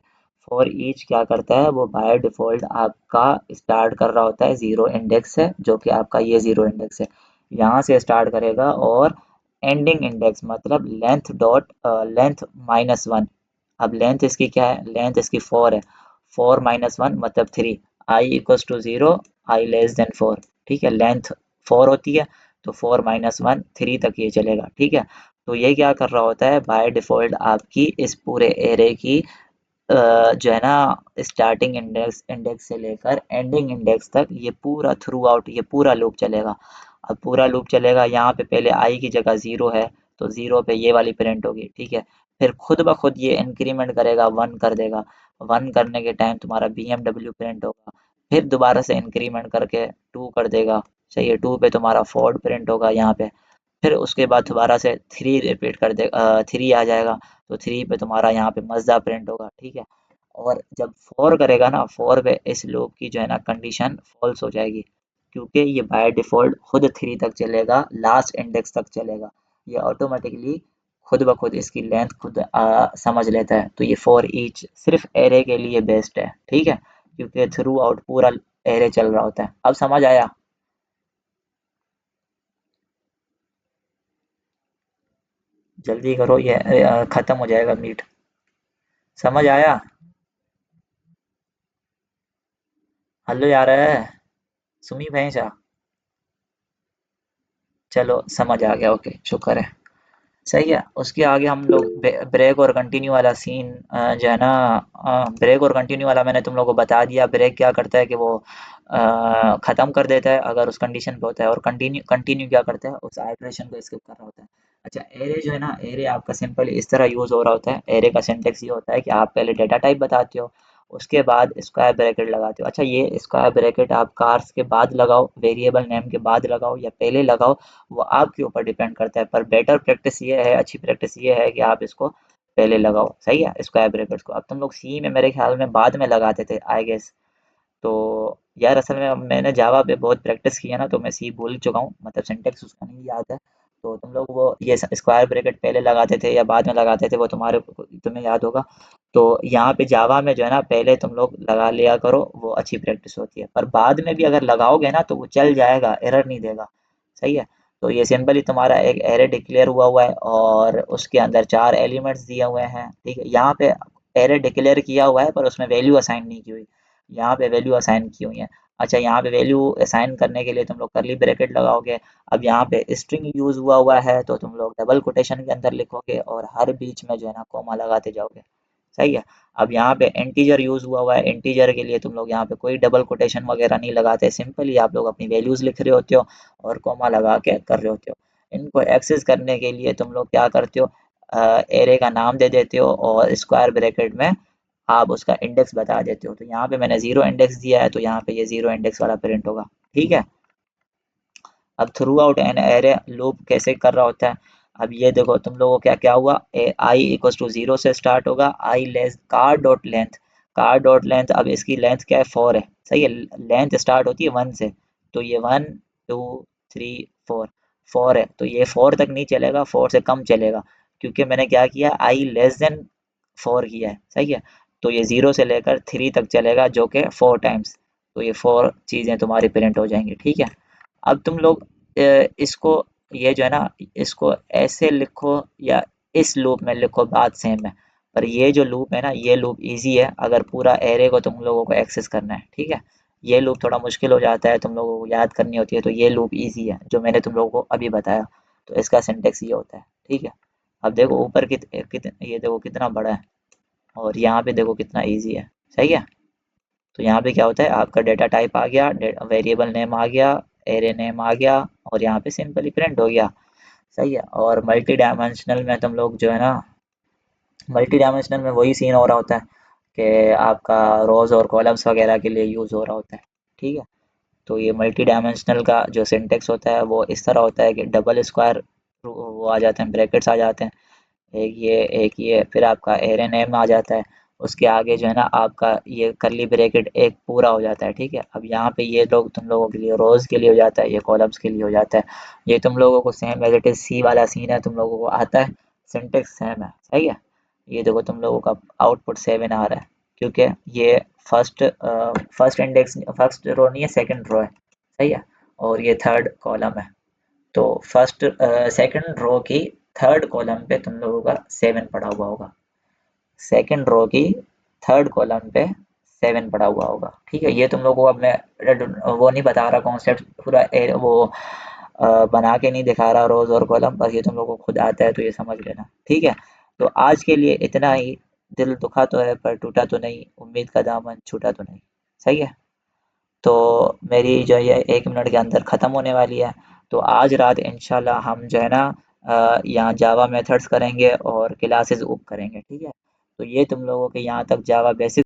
फॉर ईच क्या करता है? वो बाय डिफ़ॉल्ट आपका स्टार्ट कर रहा होता है ज़ीरो इंडेक्स से, जो कि आपका ये ज़ीरो इंडेक्स है। यहाँ से स्टार्ट करेगा और एंडिंग इंडेक्स मतलब लेंथ डॉट लेंथ -1। अब लेंथ इसकी क्या है? लेंथ इसकी 4 है। 4 -1 मतलब 3। I equals to 0, I less than 4। ठीक है, लेंथ 4 होती है, तो 4 -1 3 तक ये चलेगा। ठीक है। तो ये क्या कर रहा होता है? बाय डिफ़ॉल्ट आपकी इस पूरे एरे की जो है ना, स्टार्टिंग इंडेक्स इंडेक्स से लेकर एंडिंग इंडेक्स तक ये पूरा थ्रू आउट ये पूरा लूप चलेगा। अब पूरा लूप चलेगा, यहाँ पे पहले आई की जगह ज़ीरो है, तो ज़ीरो पे ये वाली प्रिंट होगी। ठीक है। फिर खुद ब खुद ये इंक्रीमेंट करेगा, वन कर देगा। वन करने के टाइम तुम्हारा बी एम डब्ल्यू प्रिंट होगा। फिर दोबारा से इंक्रीमेंट करके टू कर देगा। चाहिए, टू पे तुम्हारा फोर्ड प्रिंट होगा यहाँ पे। फिर उसके बाद दोबारा से थ्री रिपीट कर दे, थ्री आ जाएगा, तो थ्री पे तुम्हारा यहाँ पे मज़दा प्रिंट होगा। ठीक है। और जब फोर करेगा ना, फोर पे इस लूप की जो है ना कंडीशन फॉल्स हो जाएगी, क्योंकि ये बाय डिफ़ॉल्ट खुद थ्री तक चलेगा, लास्ट इंडेक्स तक चलेगा। ये ऑटोमेटिकली खुद ब खुद इसकी लेंथ खुद समझ लेता है। तो ये फॉर ईच सिर्फ एरे के लिए बेस्ट है। ठीक है, क्योंकि थ्रू आउट पूरा एरे चल रहा होता है। अब समझ आया? जल्दी करो, ये खत्म हो जाएगा मीट। समझ आया? हेलो यार, सुमी भैंसा। चलो समझ आ गया, ओके शुक्र है। सही है। उसके आगे हम लोग ब्रेक और कंटिन्यू वाला सीन जो है ना, ब्रेक और कंटिन्यू वाला मैंने तुम लोगों को बता दिया। ब्रेक क्या करता है कि वो ख़त्म कर देता है अगर उस कंडीशन पे होता है, और कंटिन्यू कंटिन्यू क्या करता है? उस आइटरेशन को स्किप कर रहा होता है। अच्छा, एरे जो है ना, एरे आपका सिंपल इस तरह यूज़ हो रहा होता है। एरे का सिंटेक्स ये होता है कि आप पहले डेटा टाइप बताते हो, उसके बाद स्क्वायर ब्रैकेट लगाते हो। अच्छा, ये स्क्वायर ब्रैकेट आप कार्स के बाद लगाओ, वेरिएबल नेम के बाद लगाओ या पहले लगाओ, वो आपके ऊपर डिपेंड करता है। पर बेटर प्रैक्टिस ये है, अच्छी प्रैक्टिस ये है कि आप इसको पहले लगाओ। सही है, स्क्वायर ब्रैकेट्स को। अब तुम लोग सी में मेरे ख्याल में बाद में लगाते थे, आई गेस। तो यार असल में मैंने जावा पे बहुत प्रैक्टिस की है ना, तो मैं सी भूल चुका हूँ, मतलब सिंटेक्स उसका नहीं याद है। तो तुम लोग वो ये स्क्वायर ब्रैकेट पहले लगाते थे या बाद में लगाते थे, वो तुम्हें याद होगा। तो यहाँ पे जावा में जो है ना, पहले तुम लोग लगा लिया करो, वो अच्छी प्रैक्टिस होती है। पर बाद में भी अगर लगाओगे ना, तो वो चल जाएगा, एरर नहीं देगा। सही है। तो ये सिंपली तुम्हारा एक एरे डिक्लेयर हुआ हुआ है और उसके अंदर 4 एलिमेंट्स दिए हुए हैं। ठीक है, यहाँ पे एरे डिक्लेयर किया हुआ है पर उसमें वैल्यू असाइन नहीं की हुई, यहाँ पे वैल्यू असाइन की हुई है। अच्छा, यहाँ पे वैल्यू असाइन करने के लिए तुम लोग करली ब्रैकेट लगाओगे। अब यहाँ पे स्ट्रिंग यूज़ हुआ हुआ है, तो तुम लोग डबल कोटेशन के अंदर लिखोगे और हर बीच में जो है ना कॉमा लगाते जाओगे। सही है। अब यहाँ पे इंटीजर यूज़ हुआ हुआ है, इंटीजर के लिए तुम लोग यहाँ पे कोई डबल कोटेशन वगैरह नहीं लगाते, सिंपली आप लोग अपनी वैल्यूज़ लिख रहे होते हो और कॉमा लगा के कर रहे होते हो। इनको एक्सेस करने के लिए तुम लोग क्या करते हो? एरे का नाम दे देते हो और स्क्वायर ब्रैकेट में आप उसका इंडेक्स बता देते हो। तो यहाँ पे मैंने ज़ीरो इंडेक्स दिया है, तो यहाँ पे ये ज़ीरो इंडेक्स वाला प्रिंट होगा। ठीक है। अब through out an array loop कैसे कर रहा होता है? अब ये देखो तुम लोगों को क्या क्या हुआ, आई इक्वल्स टू जीरो से स्टार्ट होगा, I less car dot length. Car dot length, अब इसकी लेंथ क्या है? फोर है। सही है। लेंथ स्टार्ट होती है वन से, तो ये one two three four, four है, तो ये फोर तक नहीं चलेगा, फोर से कम चलेगा, क्योंकि मैंने क्या किया? आई लेस देन फोर किया है। सही है। तो ये 0 से लेकर 3 तक चलेगा, जो कि 4 टाइम्स। तो ये 4 चीज़ें तुम्हारी प्रिंट हो जाएंगी, ठीक है। अब तुम लोग इसको, ये जो है ना, इसको ऐसे लिखो या इस लूप में लिखो, बात सेम है। पर ये जो लूप है ना, ये लूप इजी है अगर पूरा एरे को तुम लोगों को एक्सेस करना है, ठीक है। ये लूप थोड़ा मुश्किल हो जाता है, तुम लोगों को याद करनी होती है, तो ये लूप इजी है जो मैंने तुम लोगों को अभी बताया। तो इसका सिंटेक्स ये होता है, ठीक है। अब देखो ऊपर ये देखो कितना बड़ा है, और यहाँ पे देखो कितना इजी है, सही है। तो यहाँ पे क्या होता है, आपका डेटा टाइप आ गया, वेरिएबल नेम आ गया, एरे नेम आ गया, और यहाँ पे सिंपली प्रिंट हो गया, सही है। और मल्टी डायमेंशनल में तुम लोग जो है ना, मल्टी डायमेंशनल में वही सीन हो रहा होता है कि आपका रोज और कॉलम्स वगैरह के लिए यूज़ हो रहा होता है, ठीक है। तो ये मल्टी डायमेंशनल का जो सिंटेक्स होता है वो इस तरह होता है कि डबल स्क्वायर वो आ जाते हैं, ब्रैकेट्स आ जाते हैं, एक ये फिर आपका एरे नेम आ जाता है, उसके आगे जो है ना आपका ये करली ब्रैकेट एक पूरा हो जाता है, ठीक है। अब यहाँ पे ये लोग तुम लोगों के लिए रोज के लिए हो जाता है, ये कॉलम्स के लिए हो जाता है। ये तुम लोगों को same as it is C वाला सीन है, तुम लोगों को आता है, सिंटेक्स सेम है, सही है। ये देखो तुम लोगों का आउटपुट 7 आ रहा है, क्योंकि ये first first index, first row नहीं है, सेकंड रो है, सही है। और ये थर्ड कॉलम है। तो फर्स्ट सेकंड रो की थर्ड कॉलम पे तुम लोगों का 7 पड़ा हुआ होगा, सेकंड रो की थर्ड कॉलम पे 7 पड़ा हुआ होगा, ठीक है। ये तुम लोगों को अब मैं वो नहीं बता रहा कॉन्सेप्ट पूरा, वो बना के नहीं दिखा रहा रोज और कॉलम, बस ये तुम लोगों को खुद आता है तो ये समझ लेना, ठीक है। तो आज के लिए इतना ही। दिल दुखा तो है पर टूटा तो नहीं, उम्मीद का दामन छूटा तो नहीं, सही है। तो मेरी जो ये 1 मिनट के अंदर ख़त्म होने वाली है। तो आज रात इंशाल्लाह हम जो है ना यहाँ जावा मेथड्स करेंगे और क्लासेस ऊप करेंगे, ठीक है। तो ये तुम लोगों के यहाँ तक जावा बेसिक